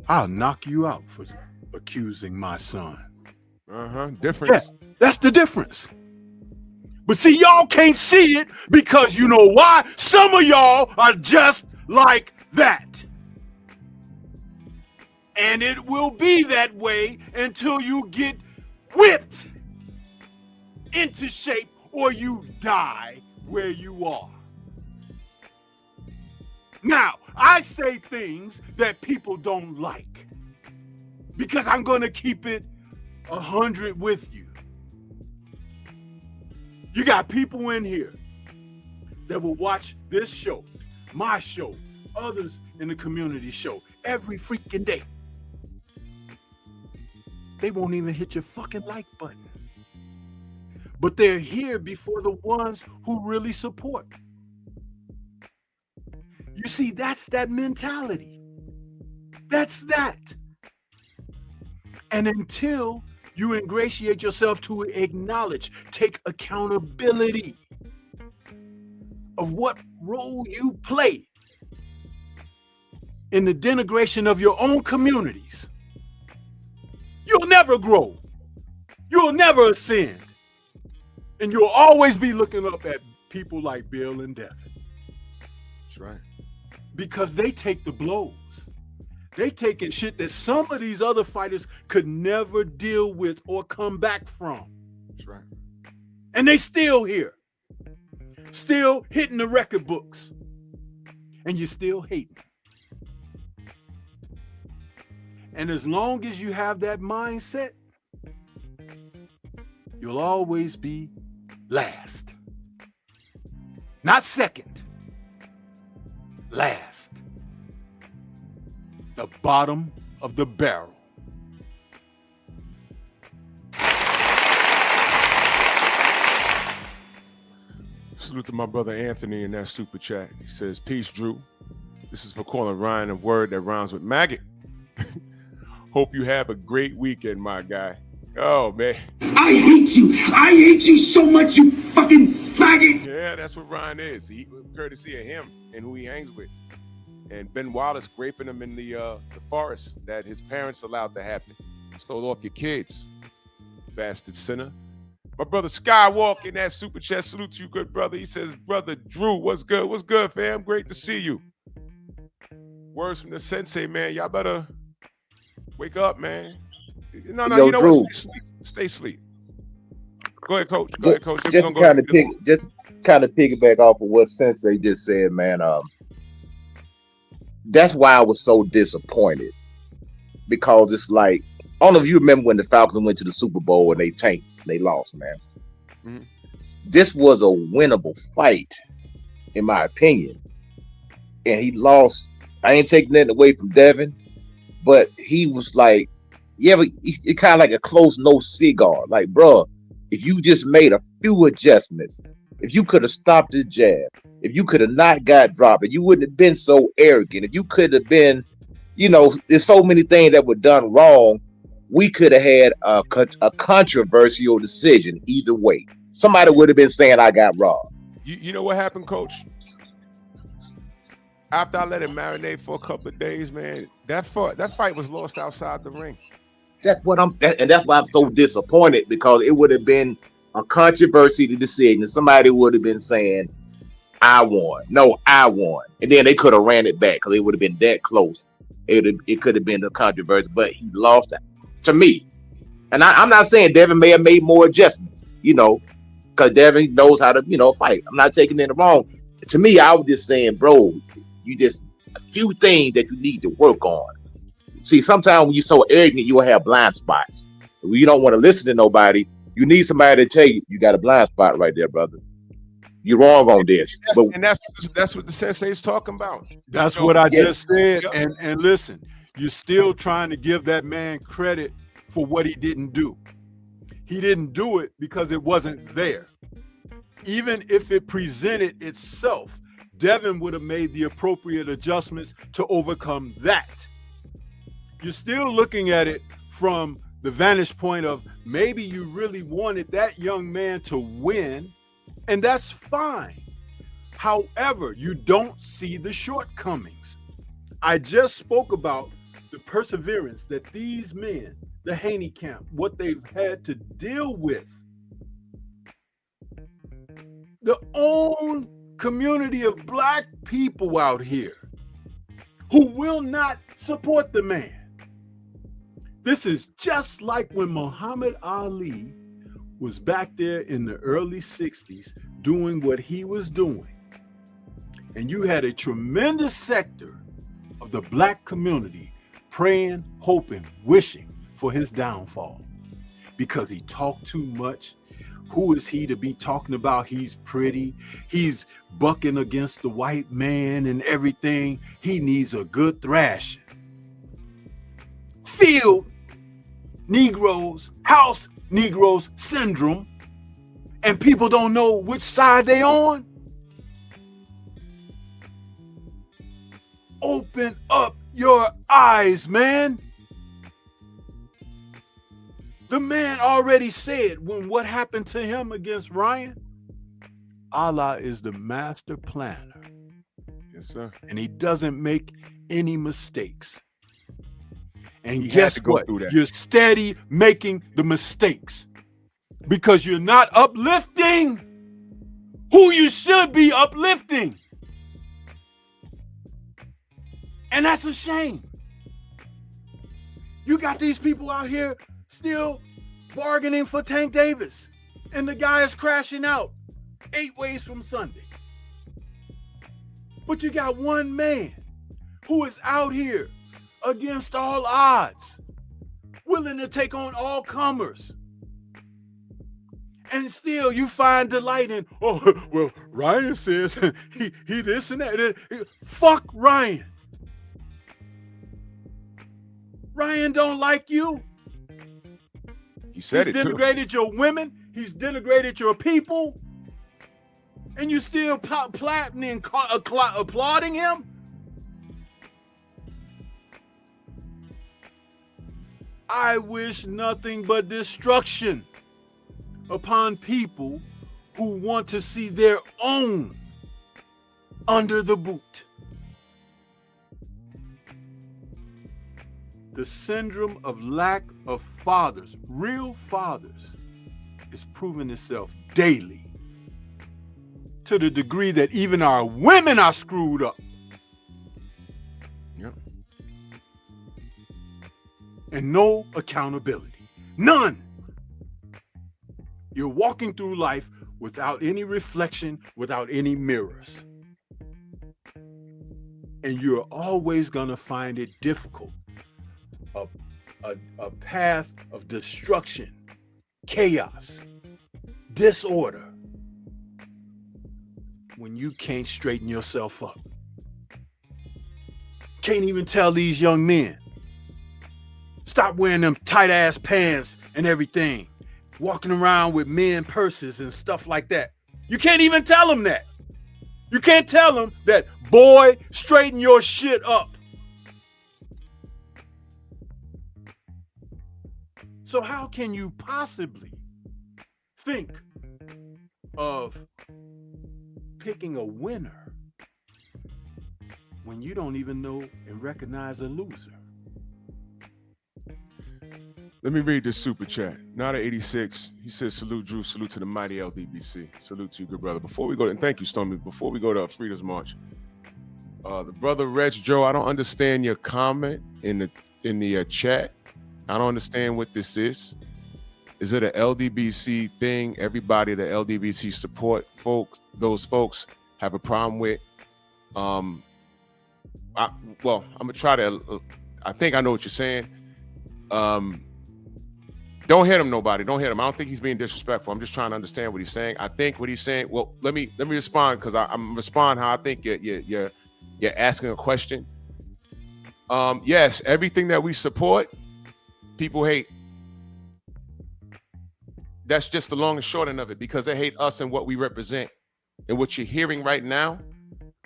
I'll knock you out for accusing my son. Difference. Yeah, that's the difference. But see, y'all can't see it because you know why? Some of y'all are just like that. And it will be that way until you get whipped into shape or you die where you are. Now, I say things that people don't like because I'm going to keep it 100 with you. You got people in here that will watch this show, my show, others in the community show every freaking day. They won't even hit your fucking like button. But they're here before the ones who really support. You see, that's that mentality. That's that. And until you ingratiate yourself to acknowledge, take accountability of what role you play, in the denigration of your own communities, you'll never grow. You'll never ascend. And you'll always be looking up at people like Bill and Devin. That's right. Because they take the blows. They taking shit that some of these other fighters could never deal with or come back from. That's right. And they still here. Still hitting the record books. And you're still hating. And as long as you have that mindset, you'll always be last. Not second. Last. The bottom of the barrel. Salute to my brother Anthony in that super chat. He says, peace, Drew. This is for calling Ryan a word that rhymes with maggot. Hope you have a great weekend, my guy. Oh, man. I hate you. I hate you so much, you fucking faggot. Yeah, that's what Ryan is. He, courtesy of him and who he hangs with. And Ben Wallace raping him in the forest that his parents allowed to happen. Stole off your kids, bastard sinner. My brother Skywalk in that super chat. Salute to you, good brother. He says, brother Drew, what's good? What's good, fam? Great to see you. Words from the sensei, man. Y'all better wake up, man. No, Yo, you know Drew. what? Stay asleep. Go ahead, coach. Go ahead, coach. Just kind of piggyback off of what Sensei just said, man. That's why I was so disappointed, because it's like, I don't know if you remember when the Falcons went to the Super Bowl and they tanked, they lost, man. Mm-hmm. This was a winnable fight, in my opinion, and he lost. I ain't taking nothing away from Devin, but he was like, yeah, but it kind of like a close nose cigar. Like, bro, if you just made a few adjustments, if you could have stopped the jab, if you could have not got dropped, if you wouldn't have been so arrogant, if you could have been, you know, there's so many things that were done wrong, we could have had a controversial decision either way. Somebody would have been saying I got robbed. You know what happened, coach? After I let it marinate for a couple of days, man, that fight was lost outside the ring. That's what and that's why I'm so disappointed, because it would have been a controversy to decision. Somebody would have been saying, I won. No, I won. And then they could have ran it back because it would have been that close. It could have been a controversy, but he lost to me. And I'm not saying Devin may have made more adjustments, you know, because Devin knows how to, you know, fight. I'm not taking it wrong. To me, I was just saying, bro, you just a few things that you need to work on. See, sometimes when you're so arrogant, you will have blind spots. When you don't want to listen to nobody, you need somebody to tell you, you got a blind spot right there, brother. You're wrong on this. That's what the sensei's talking about. That's what I just said. And listen, you're still trying to give that man credit for what he didn't do. He didn't do it because it wasn't there. Even if it presented itself, Devin would have made the appropriate adjustments to overcome that. You're still looking at it from the vantage point of maybe you really wanted that young man to win, and that's fine. However, you don't see the shortcomings. I just spoke about the perseverance that these men, the Haney camp, what they've had to deal with. The own community of black people out here who will not support the man. This is just like when Muhammad Ali was back there in the early 60s doing what he was doing. And you had a tremendous sector of the black community praying, hoping, wishing for his downfall because he talked too much. Who is he to be talking about he's pretty? He's bucking against the white man and everything. He needs a good thrashing. Field Negroes, house Negroes syndrome, and people don't know which side they on. Open up your eyes, man. The man already said when what happened to him against Ryan, Allah is the master planner. Yes, sir. And he doesn't make any mistakes. And He had guess to go what? through that. You're steady making the mistakes because you're not uplifting who you should be uplifting. And that's a shame. You got these people out here still bargaining for Tank Davis, and the guy is crashing out 8 ways from Sunday. But you got one man who is out here against all odds, willing to take on all comers. And still you find delight in, oh, well, Ryan says he this and that. Fuck Ryan. Ryan don't like you. He said He's it too. denigrated your women. He's denigrated your people. And you still applauding him? I wish nothing but destruction upon people who want to see their own under the boot. The syndrome of lack of fathers, real fathers, is proving itself daily to the degree that even our women are screwed up. Yep. And no accountability. None. You're walking through life without any reflection, without any mirrors. And you're always going to find it difficult. A path of destruction, chaos, disorder, when you can't straighten yourself up. Can't even tell these young men, stop wearing them tight ass pants and everything, walking around with men purses and stuff like that. You can't even tell them that. You can't tell them that, boy, straighten your shit up. So how can you possibly think of picking a winner when you don't even know and recognize a loser? Let me read this super chat. Nada86, he says, salute Drew, salute to the mighty LDBC. Salute to you, good brother. Before we go, and thank you, Stormy, before we go to Freedom's March, the brother Reg Joe, I don't understand your comment in the chat. I don't understand what this is. Is it an LDBC thing? Everybody that LDBC support those folks have a problem with. I'm gonna try to. I think I know what you're saying. Don't hit him, nobody. Don't hit him. I don't think he's being disrespectful. I'm just trying to understand what he's saying. I think what he's saying. Well, let me respond because I'm respond how I think you're asking a question. Yes, everything that we support, people hate. That's just the long and short end of it, because they hate us and what we represent. And what you're hearing right now,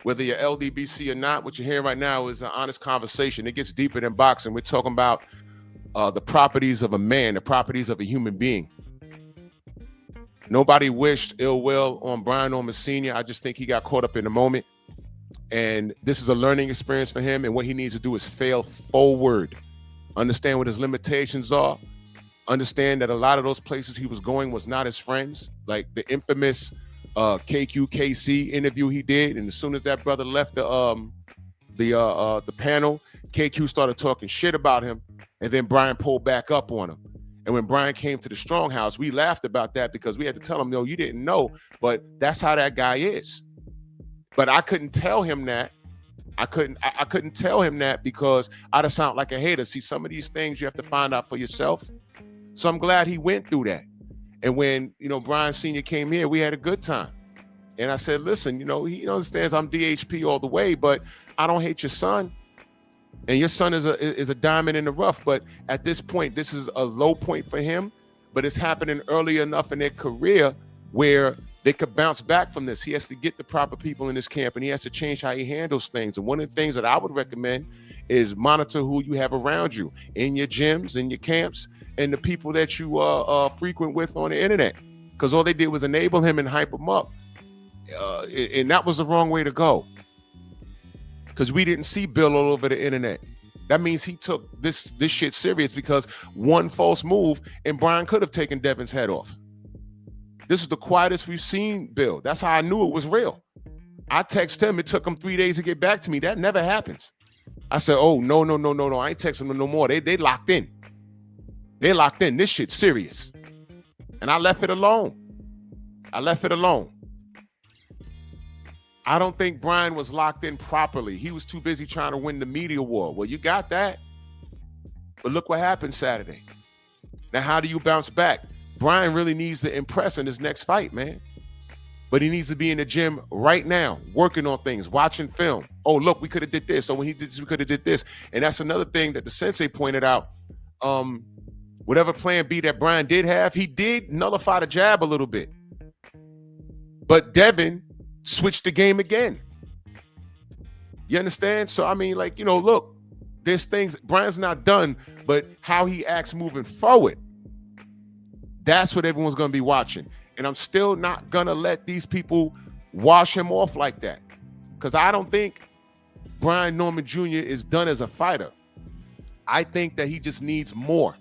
whether you're LDBC or not, what you're hearing right now is an honest conversation. It gets deeper than boxing. We're talking about the properties of a man, the properties of a human being. Nobody wished ill will on Brian Ormer Sr. I just think he got caught up in the moment. And this is a learning experience for him. And what he needs to do is fail forward. Understand what his limitations are. Understand that a lot of those places he was going was not his friends. Like the infamous KQKC interview he did. And as soon as that brother left the panel, KQ started talking shit about him. And then Brian pulled back up on him. And when Brian came to the Strong House, we laughed about that because we had to tell him, no, you didn't know, but that's how that guy is. But I couldn't tell him that. I couldn't tell him that because I'd have sounded like a hater. See, some of these things you have to find out for yourself. So I'm glad he went through that. And when, Brian Sr. came here, we had a good time. And I said, listen, he understands I'm DHP all the way, but I don't hate your son. And your son is a diamond in the rough. But at this point, this is a low point for him. But it's happening early enough in their career where they could bounce back from this. He has to get the proper people in his camp, and he has to change how he handles things. And one of the things that I would recommend is monitor who you have around you in your gyms, in your camps, and the people that you frequent with on the internet. Because all they did was enable him and hype him up. And that was the wrong way to go. because we didn't see Bill all over the internet. That means he took this shit serious, because one false move and Brian could have taken Devin's head off. This is the quietest we've seen Bill. That's how I knew it was real. I text him. It took him 3 days to get back to me. That never happens. I said, oh, no. I ain't texting them no more. They locked in. They locked in. This shit's serious. And I left it alone. I don't think Brian was locked in properly. He was too busy trying to win the media war. Well, you got that. But look what happened Saturday. Now, how do you bounce back? Brian really needs to impress in his next fight, man. But he needs to be in the gym right now, working on things, watching film. Oh, look, we could have did this. So when he did this, we could have did this. And that's another thing that the sensei pointed out. Whatever plan B that Brian did have, he did nullify the jab a little bit. But Devin switched the game again. You understand? So, I mean, like, look, there's things, Brian's not done, but how he acts moving forward, that's what everyone's going to be watching. And I'm still not going to let these people wash him off like that, because I don't think Brian Norman Jr. is done as a fighter. I think that he just needs more.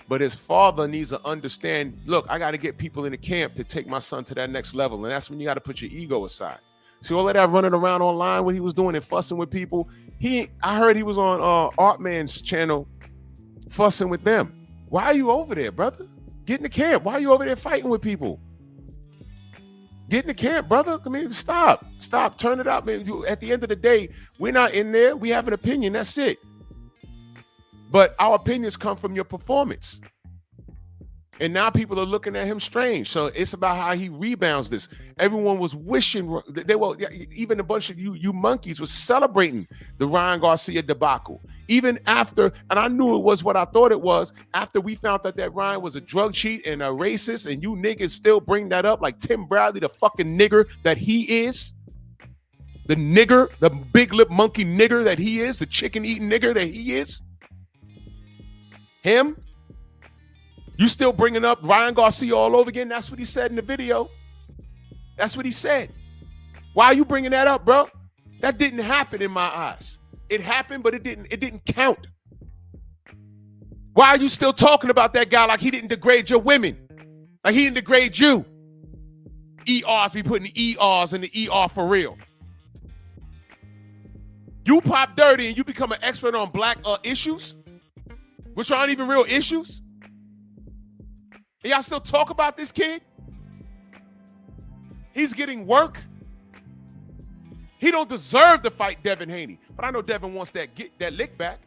But his father needs to understand, look, I got to get people in the camp to take my son to that next level. And that's when you got to put your ego aside. See, all of that running around online, what he was doing and fussing with people. I heard he was on Artman's channel fussing with them. Why are you over there, brother? Get in the camp. Why are you over there fighting with people? Get in the camp, brother. I mean, stop. Turn it up, man. At the end of the day, we're not in there. We have an opinion. That's it. But our opinions come from your performance. And now people are looking at him strange. So it's about how he rebounds this. Everyone was wishing, even a bunch of you monkeys was celebrating the Ryan Garcia debacle. Even after, and I knew it was what I thought it was, after we found out that Ryan was a drug cheat and a racist, and you niggas still bring that up like Tim Bradley, the fucking nigger that he is. The nigger, the big lip monkey nigger that he is, the chicken eating nigger that he is. Him? You still bringing up Ryan Garcia all over again? That's what he said in the video. That's what he said. Why are you bringing that up, bro? That didn't happen in my eyes. It happened, but it didn't count. Why are you still talking about that guy like he didn't degrade your women? Like he didn't degrade you? ERs be putting the ERs in the ER for real. You pop dirty and you become an expert on black issues, which aren't even real issues. And y'all still talk about this kid? He's getting work. He don't deserve to fight Devin Haney. But I know Devin wants that lick back.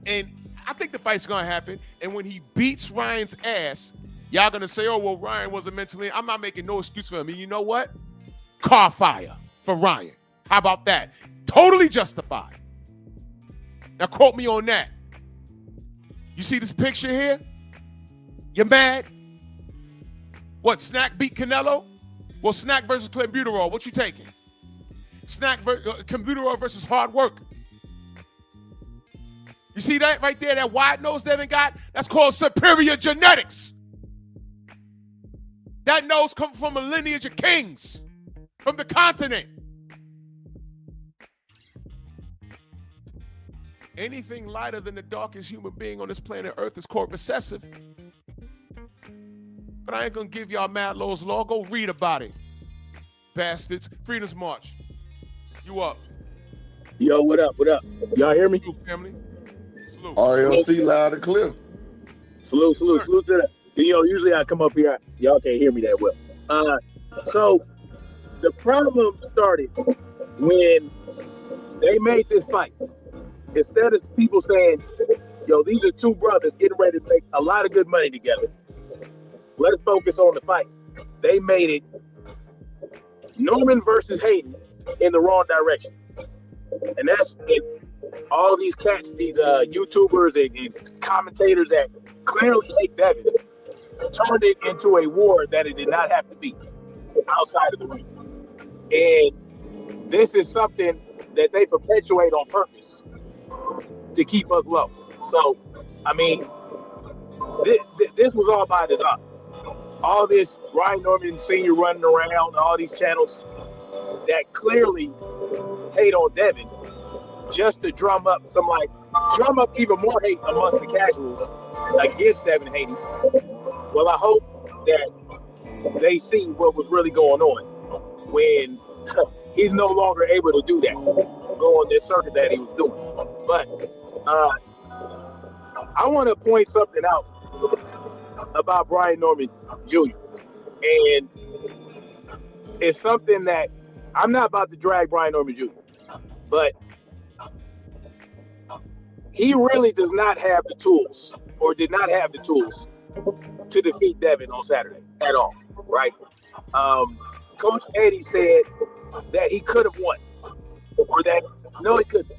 And I think the fight's going to happen. And when he beats Ryan's ass, y'all going to say, oh, well, Ryan wasn't mentally. I'm not making no excuse for him. And you know what? Car fire for Ryan. How about that? Totally justified. Now quote me on that. You see this picture here? You mad? What, Snack beat Canelo? Well, Snack versus Clenbuterol, what you taking? Snack Clenbuterol versus hard work. You see that right there, that wide nose Devin got? That's called superior genetics. That nose comes from a lineage of kings from the continent. Anything lighter than the darkest human being on this planet Earth is called recessive. But I ain't gonna give y'all Mad Low's Law. Go read about it, bastards. Freedom's March. You up? Yo, what up? What up? Y'all hear me? Salute, family. Salute. RLC loud and clear. Salute to that. Usually I come up here, y'all can't hear me that well. So the problem started when they made this fight. Instead of people saying, yo, these are two brothers getting ready to make a lot of good money together. Let us focus on the fight. They made it Norman versus Hayden in the wrong direction. And that's all these cats, these YouTubers and commentators that clearly hate Devin, turned it into a war that it did not have to be outside of the ring. And this is something that they perpetuate on purpose to keep us low. So, I mean, this was all by design. All this Ryan Norman Sr. running around, all these channels that clearly hate on Devin just to drum up even more hate amongst the casuals against Devin Haney. Well, I hope that they see what was really going on when he's no longer able to do that, go on this circuit that he was doing. But I want to point something out about Brian Norman Jr. And it's something that I'm not about to drag Brian Norman Jr., but he really does not have the tools, or did not have the tools, to defeat Devin on Saturday at all, right? Coach Eddie said that he could have won, or that no, he couldn't,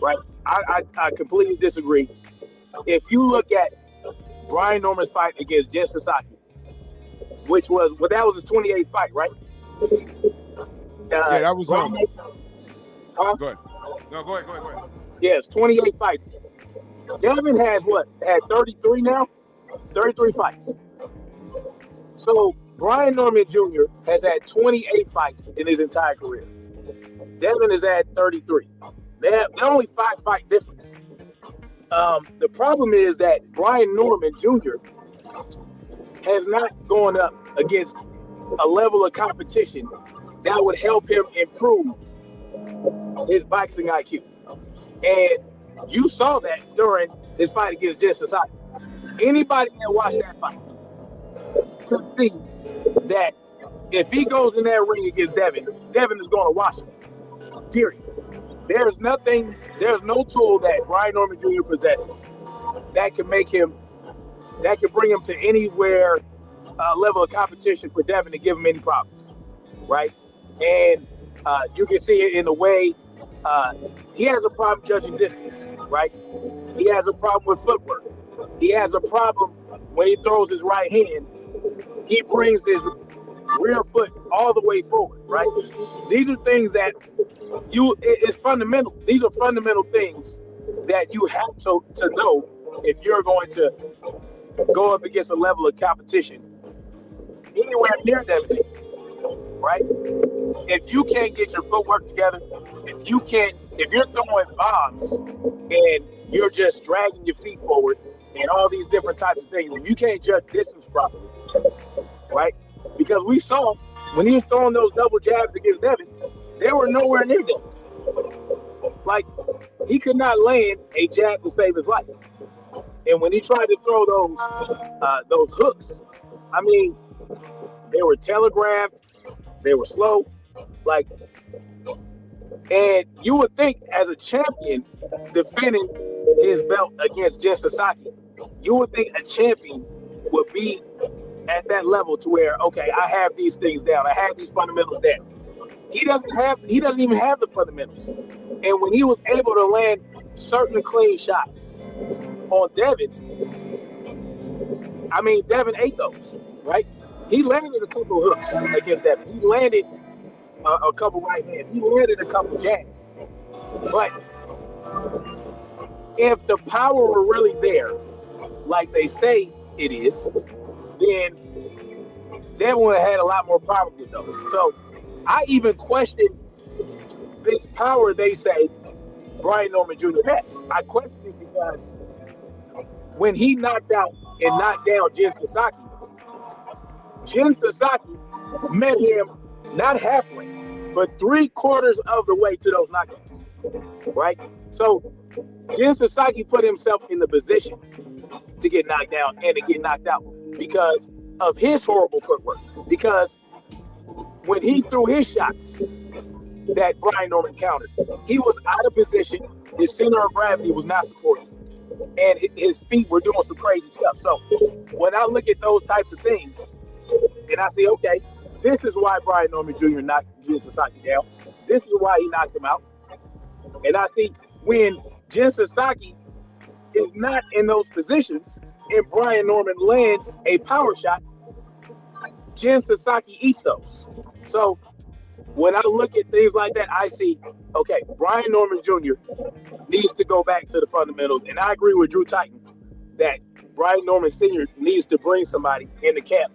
right? I completely disagree. If you look at Brian Norman's fight against Jin Sasaki, which was, well, that was his 28th fight, right? Yeah, that was Huh? Go ahead. No, go ahead. Yes, 28 fights. Devin has had 33 now? 33 fights. So Brian Norman Jr. has had 28 fights in his entire career. Devin has had 33. They're only 5-fight difference. The problem is that Brian Norman Jr. has not gone up against a level of competition that would help him improve his boxing IQ. And you saw that during his fight against Jin Sasaki. Anybody that watched that fight could see that if he goes in that ring against Devin, Devin is going to wash him. Period. There's no tool that Brian Norman Jr. possesses that can make him, that can bring him to anywhere level of competition for Devin to give him any problems, right? And you can see it in the way he has a problem judging distance, right? He has a problem with footwork. He has a problem when he throws his right hand, he brings his rear foot all the way forward, right? These are things that it's fundamental. These are fundamental things that you have to know if you're going to go up against a level of competition anywhere near that, right? If you can't get your footwork together, if you're throwing bombs and you're just dragging your feet forward and all these different types of things, if you can't judge distance properly, right? Because we saw when he was throwing those double jabs against Devin, they were nowhere near them. Like, he could not land a jab to save his life. And when he tried to throw those hooks, I mean, they were telegraphed, they were slow, like, and you would think as a champion defending his belt against Jin Sasaki, you would think a champion would be at that level to where, okay, I have these things down, I have these fundamentals down. He doesn't even have the fundamentals. And when he was able to land certain clean shots on Devin, I mean, Devin ate those, right? He landed a couple hooks against Devin. He landed a couple right hands. He landed a couple jabs. But if the power were really there, like they say it is, then Devin would have had a lot more problems with those. So I even question this power they say Brian Norman Jr. has. I question it because when he knocked out and knocked down Jin Sasaki met him not halfway, but 3/4 of the way to those knockouts, right? So Jin Sasaki put himself in the position to get knocked down and to get knocked out because of his horrible footwork. Because when he threw his shots that Brian Norman countered, he was out of position. His center of gravity was not supporting, and his feet were doing some crazy stuff. So when I look at those types of things, and I say, okay, this is why Brian Norman Jr. knocked Jin Sasaki down. This is why he knocked him out. And I see when Jin Sasaki is not in those positions and Brian Norman lands a power shot, Jin Sasaki eats those. So when I look at things like that, I see, okay, Brian Norman Jr. needs to go back to the fundamentals. And I agree with Drew Titan that Brian Norman Sr. needs to bring somebody in the camp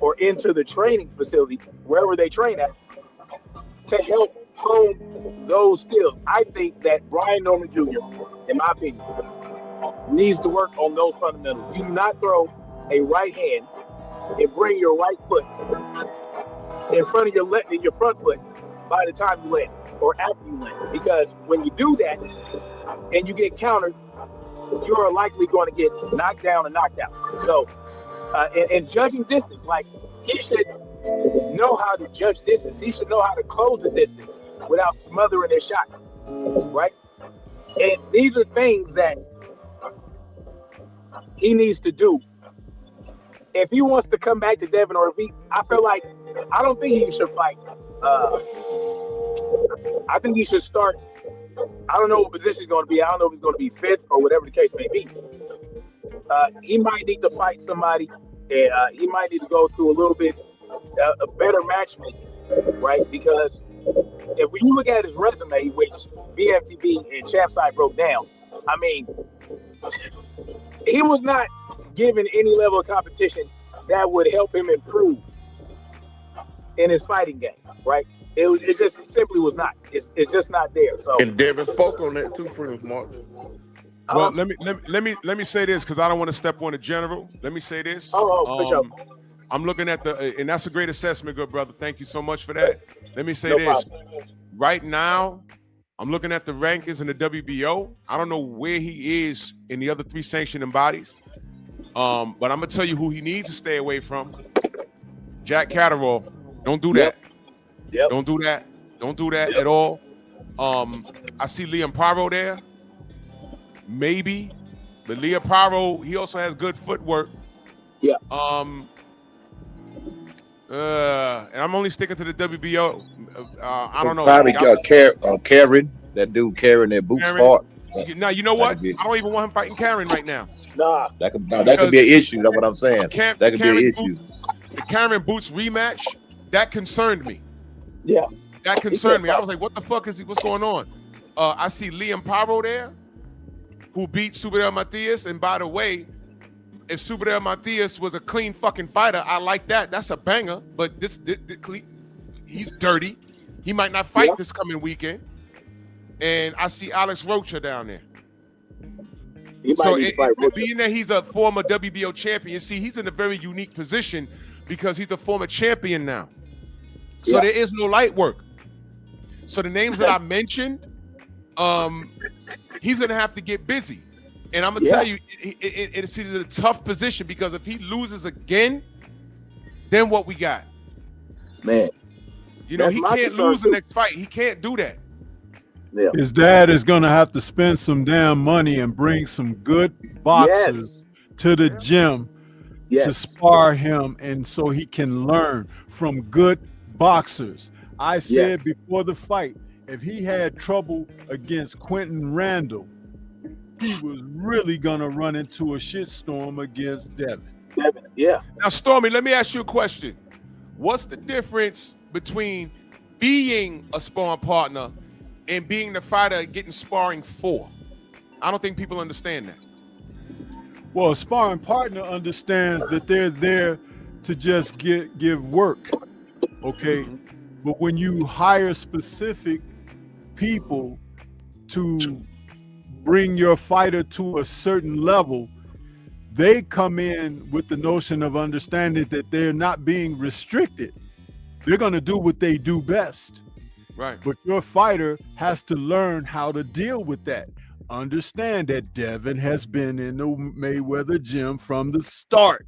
or into the training facility, wherever they train at, to help hone those skills. I think that Brian Norman Jr., in my opinion, needs to work on those fundamentals. You do not throw a right hand and bring your right foot in front of your front foot by the time you land or after you land. Because when you do that and you get countered, you're likely going to get knocked down and knocked out. So, and judging distance, like he should know how to judge distance. He should know how to close the distance without smothering his shot, right? And these are things that he needs to do. If he wants to come back to Devin, or I don't think he should fight. I think he should start. I don't know what position he's going to be. I don't know if he's going to be fifth or whatever the case may be. He might need to fight somebody, and he might need to go through a little bit a better matchmaking, right? Because if you look at his resume, which BFTB and Champside broke down, I mean, he was not given any level of competition that would help him improve in his fighting game, right? It just simply was not. It's just not there. So, and Devin spoke on that too, for Mark. Well, let me say this, because I don't want to step on the general. Let me say this. For sure. I'm looking at and that's a great assessment, good brother. Thank you so much for that. Let me say this. Problem. Right now, I'm looking at the rankings in the WBO. I don't know where he is in the other 3 sanctioning bodies. But I'm gonna tell you who he needs to stay away from. Jack Catterall. Don't do that. Yep. Don't do that. Don't do that at all. I see Liam Paro there. Maybe. But Liam Paro, he also has good footwork. Yeah. And I'm only sticking to the WBO. I don't know. Probably Karen, that dude Karen that Boots fought. Now, you know what? I don't even want him fighting Karen right now. Nah. That could be an issue. That's what I'm saying. That could be an issue. The Karen Boots rematch, that concerned me. Yeah. That concerned me. I was like, what the fuck what's going on? I see Liam Paro there, who beat Subadel Matias. And by the way, if Subadel Matias was a clean fucking fighter, I like that. That's a banger. But this he's dirty. He might not fight this coming weekend. And I see Alex Rocha down there. Being that he's a former WBO champion, see, he's in a very unique position because he's a former champion now. So there is no light work. So the names that I mentioned, he's gonna have to get busy. And I'm gonna tell you, it's a tough position, because if he loses again, then what we got? Man, you know, he can't lose the next fight. He can't do that. Yeah. His dad is gonna have to spend some damn money and bring some good boxers to the gym to spar him, and so he can learn from good boxers. I said before the fight, if he had trouble against Quentin Randall, he was really gonna run into a shitstorm against Devin. Yeah. Now, Stormy, let me ask you a question. What's the difference between being a sparring partner and being the fighter getting sparring for? I don't think people understand that. Well, a sparring partner understands that they're there to just give work, okay? But when you hire specific people to bring your fighter to a certain level, they come in with the notion of understanding that they're not being restricted. They're going to do what they do best. Right. But your fighter has to learn how to deal with that. Understand that Devin has been in the Mayweather gym from the start.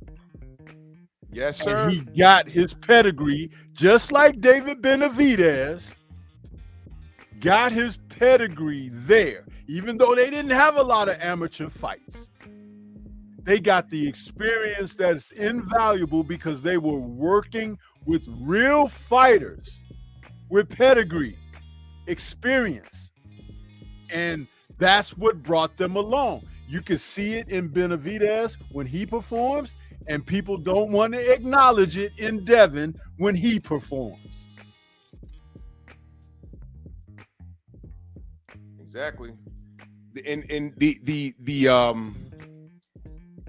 Yes, sir. And he got his pedigree, just like David Benavidez got his pedigree there. Even though they didn't have a lot of amateur fights, they got the experience that's invaluable because they were working with real fighters with pedigree, experience. And that's what brought them along. You can see it in Benavidez when he performs, and people don't want to acknowledge it in Devin when he performs. Exactly. And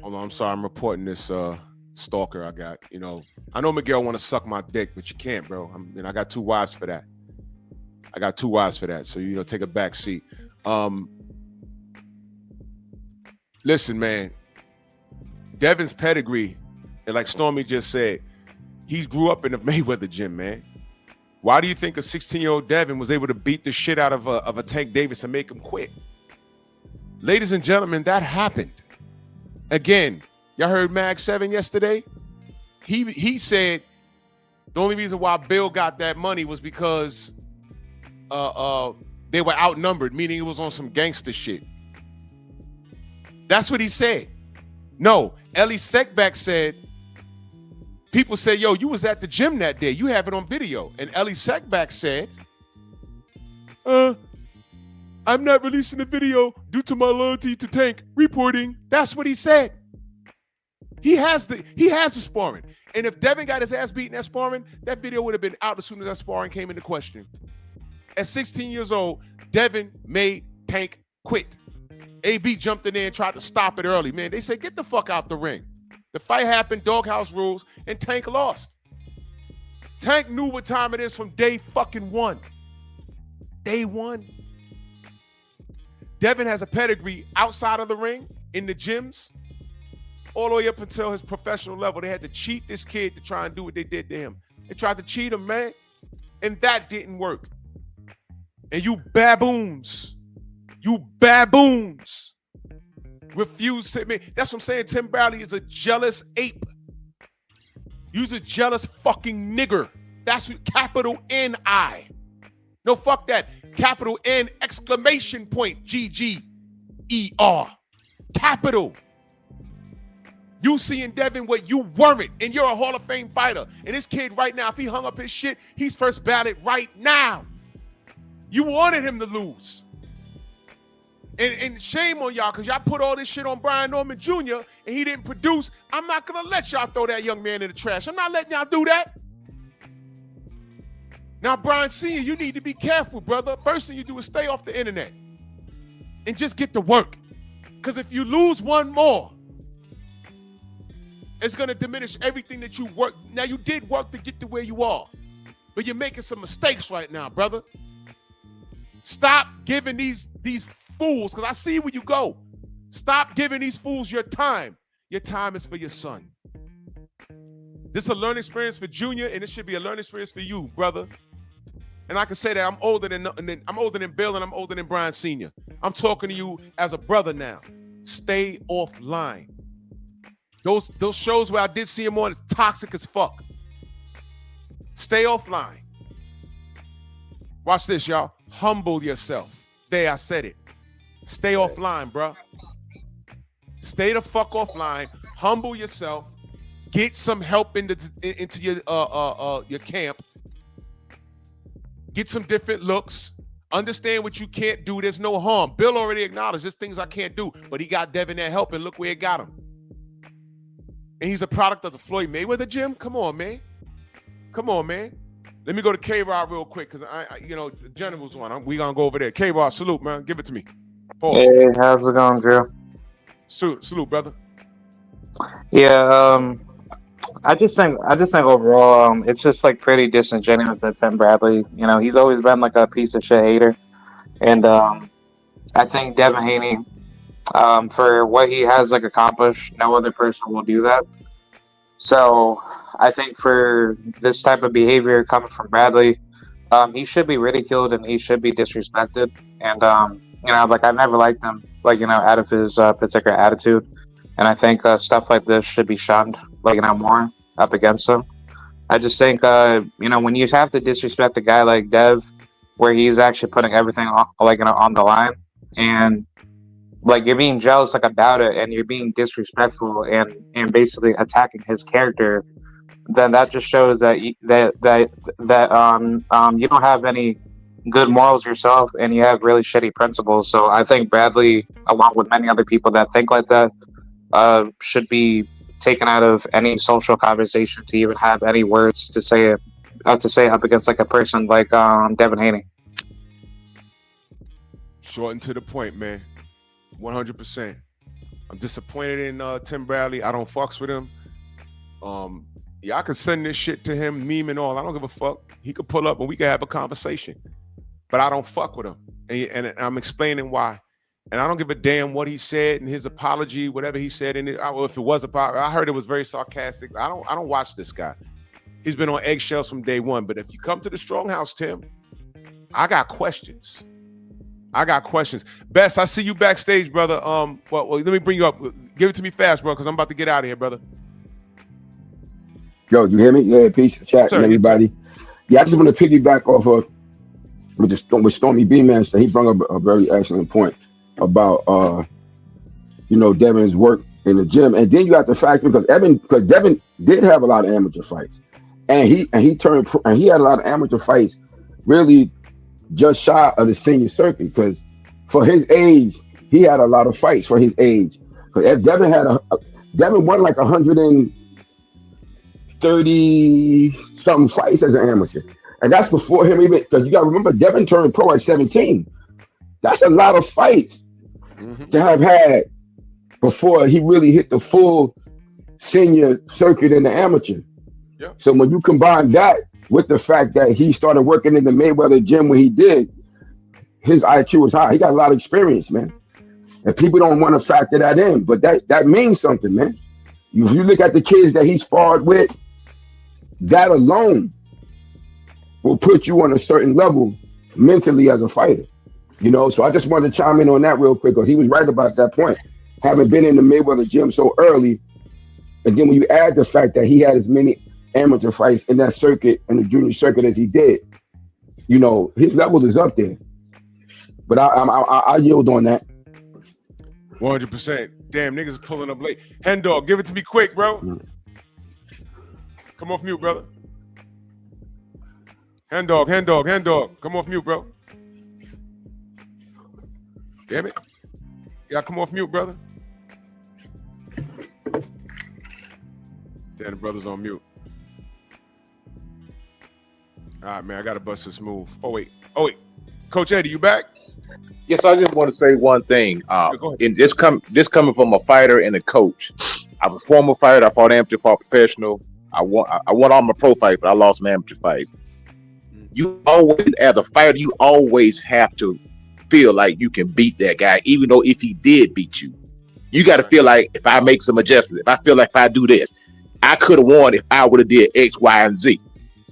hold on, I'm sorry, I'm reporting this stalker I got. You know, I know Miguel want to suck my dick, but you can't, bro. I got 2 wives for that. I got two eyes for that. So, take a back seat. Listen, man, Devin's pedigree, and like Stormy just said, he grew up in the Mayweather gym, man. Why do you think a 16-year-old Devin was able to beat the shit out of a Tank Davis and make him quit? Ladies and gentlemen, that happened. Again, y'all heard Mag 7 yesterday? He said the only reason why Bill got that money was because they were outnumbered, meaning it was on some gangster shit. That's what he said. No, Ellie Seckbach said, people said, yo, you was at the gym that day. You have it on video. And Ellie Seckbach said, I'm not releasing the video due to my loyalty to Tank. Reporting. That's what he said. He has the sparring. And if Devin got his ass beaten at sparring, that video would have been out as soon as that sparring came into question. At 16 years old, Devin made Tank quit. AB jumped in there and tried to stop it early. Man, they said, get the fuck out the ring. The fight happened, doghouse rules, and Tank lost. Tank knew what time it is from day fucking one. Day one. Devin has a pedigree outside of the ring, in the gyms, all the way up until his professional level. They had to cheat this kid to try and do what they did to him. They tried to cheat him, man, and that didn't work. And you baboons refuse to admit. That's what I'm saying. Tim Bradley is a jealous ape. You's a jealous fucking nigger. That's what, capital N-I. No, fuck that. Capital N exclamation point G-G-E-R. Capital. You seeing Devin what you weren't, and you're a Hall of Fame fighter. And this kid right now, if he hung up his shit, he's first ballot right now. You wanted him to lose. And shame on y'all, because y'all put all this shit on Brian Norman Jr. and he didn't produce. I'm not going to let y'all throw that young man in the trash. I'm not letting y'all do that. Now, Brian Sr., you need to be careful, brother. First thing you do is stay off the internet and just get to work. Because if you lose one more, it's going to diminish everything that you work. Now, you did work to get to where you are, but you're making some mistakes right now, brother. Stop giving these fools, because I see where you go. Stop giving these fools your time. Your time is for your son. This is a learning experience for Junior, and it should be a learning experience for you, brother. And I can say that I'm older than Bill, and I'm older than Brian Sr. I'm talking to you as a brother now. Stay offline. Those shows where I did see him on is toxic as fuck. Stay offline. Watch this, y'all. Humble yourself. There, I said it. Stay offline, bro. Stay the fuck offline. Humble yourself. Get some help into your camp. Get some different looks. Understand what you can't do. There's no harm. Bill already acknowledged there's things I can't do, but he got Devin that help, and look where it got him. And he's a product of the Floyd Mayweather gym. Come on, man. Come on, man. Let me go to K-Rod real quick, because the general's on. We gonna go over there. K-Rod, salute, man. Give it to me. Pause. Hey, how's it going, Drew? Salute, brother. Yeah, I just think overall, it's just like pretty disingenuous that Tim Bradley. He's always been like a piece of shit hater, and I think Devin Haney, for what he has like accomplished, no other person will do that. So I think for this type of behavior coming from Bradley, he should be ridiculed and he should be disrespected. And I never liked him, out of his particular attitude. And I think stuff like this should be shunned, more up against him. I just think, when you have to disrespect a guy like Dev, where he's actually putting everything on the line, and you're being jealous about it, and you're being disrespectful and basically attacking his character, then that just shows that you don't have any good morals yourself, and you have really shitty principles. So I think Bradley, along with many other people that think like that, should be taken out of any social conversation to even have any words to say up against a person like Devin Haney. Short and to the point, man. 100%. I'm disappointed in Tim Bradley. I don't fucks with him. I could send this shit to him, meme and all. I don't give a fuck. He could pull up and we could have a conversation. but I don't fuck with him, and I'm explaining why. And I don't give a damn what he said in his apology, whatever he said in it. If it was I heard it was very sarcastic. I don't watch this guy. He's been on eggshells from day one. But if you come to the Strong House, Tim, I got questions. Best, I see you backstage, brother. Well, let me bring you up. Give it to me fast, bro, because I'm about to get out of here, brother. Yo, you hear me? Yeah, peace, chat, and everybody. Yeah, I just want to piggyback off of with Stormy B-Man. So he brought up a very excellent point about Devin's work in the gym, and then you have to factor because Devin did have a lot of amateur fights, and he had a lot of amateur fights, really just shy of the senior circuit because for his age he had a lot of fights for his age. Because Devin won like 130 something fights as an amateur, and that's before him even. Because you got to remember, Devin turned pro at 17. That's a lot of fights to have had before he really hit the full senior circuit in the amateur. Yeah. So when you combine that with the fact that he started working in the Mayweather gym when he did, his IQ was high. He got a lot of experience, man. And people don't want to factor that in, but that means something, man. If you look at the kids that he sparred with, that alone will put you on a certain level mentally as a fighter. So I just wanted to chime in on that real quick because he was right about that point. Having been in the Mayweather gym so early, and then when you add the fact that he had as many amateur fights in that circuit, in the junior circuit, as he did, his level is up there. But I yield on that. 100%. Damn, niggas pulling up late. Hen Dog, give it to me quick, bro. Come off mute, brother. Hen Dog. Come off mute, bro. Damn it. Yeah, come off mute, brother. Damn, the brother's on mute. All right, man, I got to bust this move. Oh, wait. Coach Eddie, you back? Yes, I just want to say one thing. In this coming from a fighter and a coach. I was a former fighter. I fought amateur, fought professional. I won all my pro fights, but I lost my amateur fights. You always, as a fighter, you always have to feel like you can beat that guy, even though if he did beat you. You got to feel like if I make some adjustments, if I feel like if I do this, I could have won if I would have did X, Y, and Z.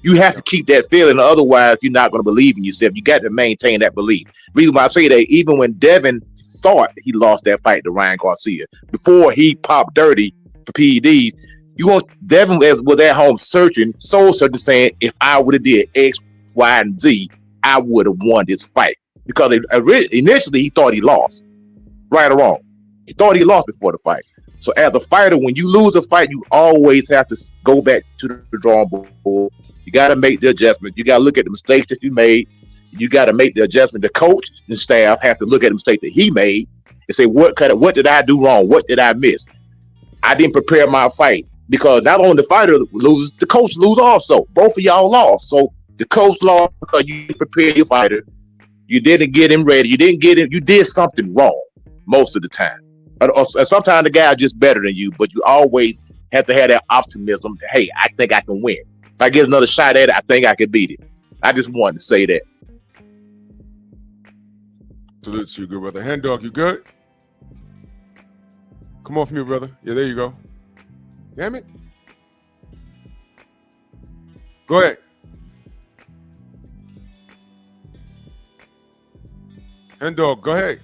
You have to keep that feeling, otherwise you're not going to believe in yourself. You got to maintain that belief. Reason why I say that, even when Devin thought he lost that fight to Ryan Garcia, before he popped dirty for PEDs, Devin was at home soul searching, saying, if I would have did X, Y, and Z, I would have won this fight. Because initially he thought he lost, right or wrong. He thought he lost before the fight. So as a fighter, when you lose a fight, you always have to go back to the drawing board. You got to make the adjustment. You got to look at the mistakes that you made. You got to make the adjustment. The coach and staff have to look at the mistake that he made and say, what did I do wrong? What did I miss? I didn't prepare my fight, because not only the fighter loses, the coach loses also. Both of y'all lost. So the coach lost because you didn't prepare your fighter. You didn't get him ready. You did something wrong most of the time. Or sometimes the guy is just better than you, but you always have to have that optimism. Hey, I think I can win. If I get another shot at it, I think I can beat it. I just wanted to say that. Salute to you, good brother. Hen Dog, you good? Come off mute, brother. Yeah, there you go. Damn it. Go ahead. Hen Dog, go ahead.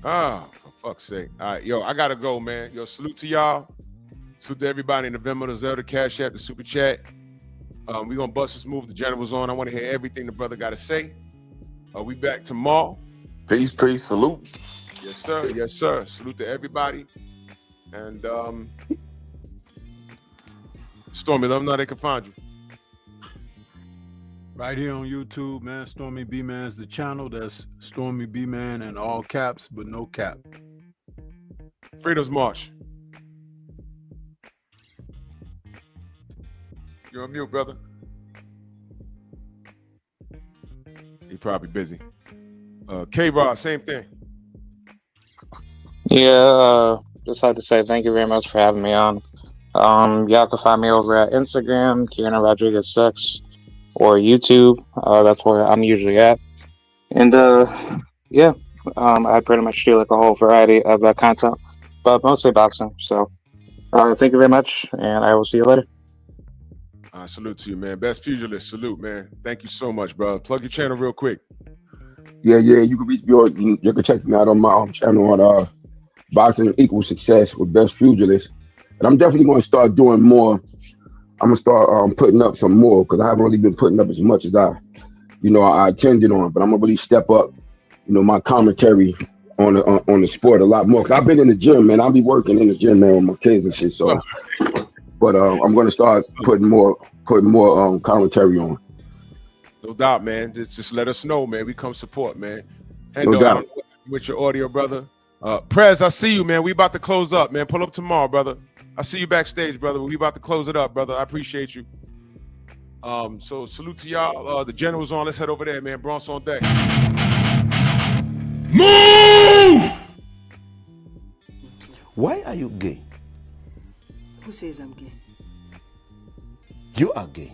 For fuck's sake. All right, yo, I gotta go, man. Yo, salute to y'all. Salute to everybody in the Venmo, the Zelda, Cash App, the Super Chat. We gonna bust this move. The general's on. I want to hear everything the brother got to say. We back tomorrow. Peace, salute. Yes, sir. Yes, sir. Salute to everybody. And Stormy, let them know they can find you. Right here on YouTube, man. Stormy B-Man's the channel. That's Stormy B-Man in all caps, but no cap. Freedom's March. You're on mute, brother. He probably busy. K-Rod, same thing. Yeah, just like to say thank you very much for having me on. Y'all can find me over at Instagram, Kieran Rodriguez 6, or YouTube. That's where I'm usually at. And yeah, I pretty much do like a whole variety of content, but mostly boxing. So thank you very much, and I will see you later. Salute to you, man. Best Pugilist, salute, man. Thank you so much, bro. Plug your channel real quick. Yeah. You can reach you can check me out on my channel on Boxing Equals Success with Best Pugilist. And I'm definitely going to start doing more. I'm going to start putting up some more because I haven't really been putting up as much as I intended on. But I'm going to really step up, my commentary on the sport a lot more. Because I've been in the gym, man. I'll be working in the gym, man, with my kids and shit. So, but I'm going to start putting more commentary on. No doubt, man. Just let us know, man. We come support, man. No doubt. With your audio, brother. Prez, I see you, man. We about to close up, man. Pull up tomorrow, brother. I see you backstage, brother. We about to close it up, brother. I appreciate you. So salute to y'all. The general's on. Let's head over there, man. Bronx on deck. Move! Why are you gay? Who says I'm gay? You are gay.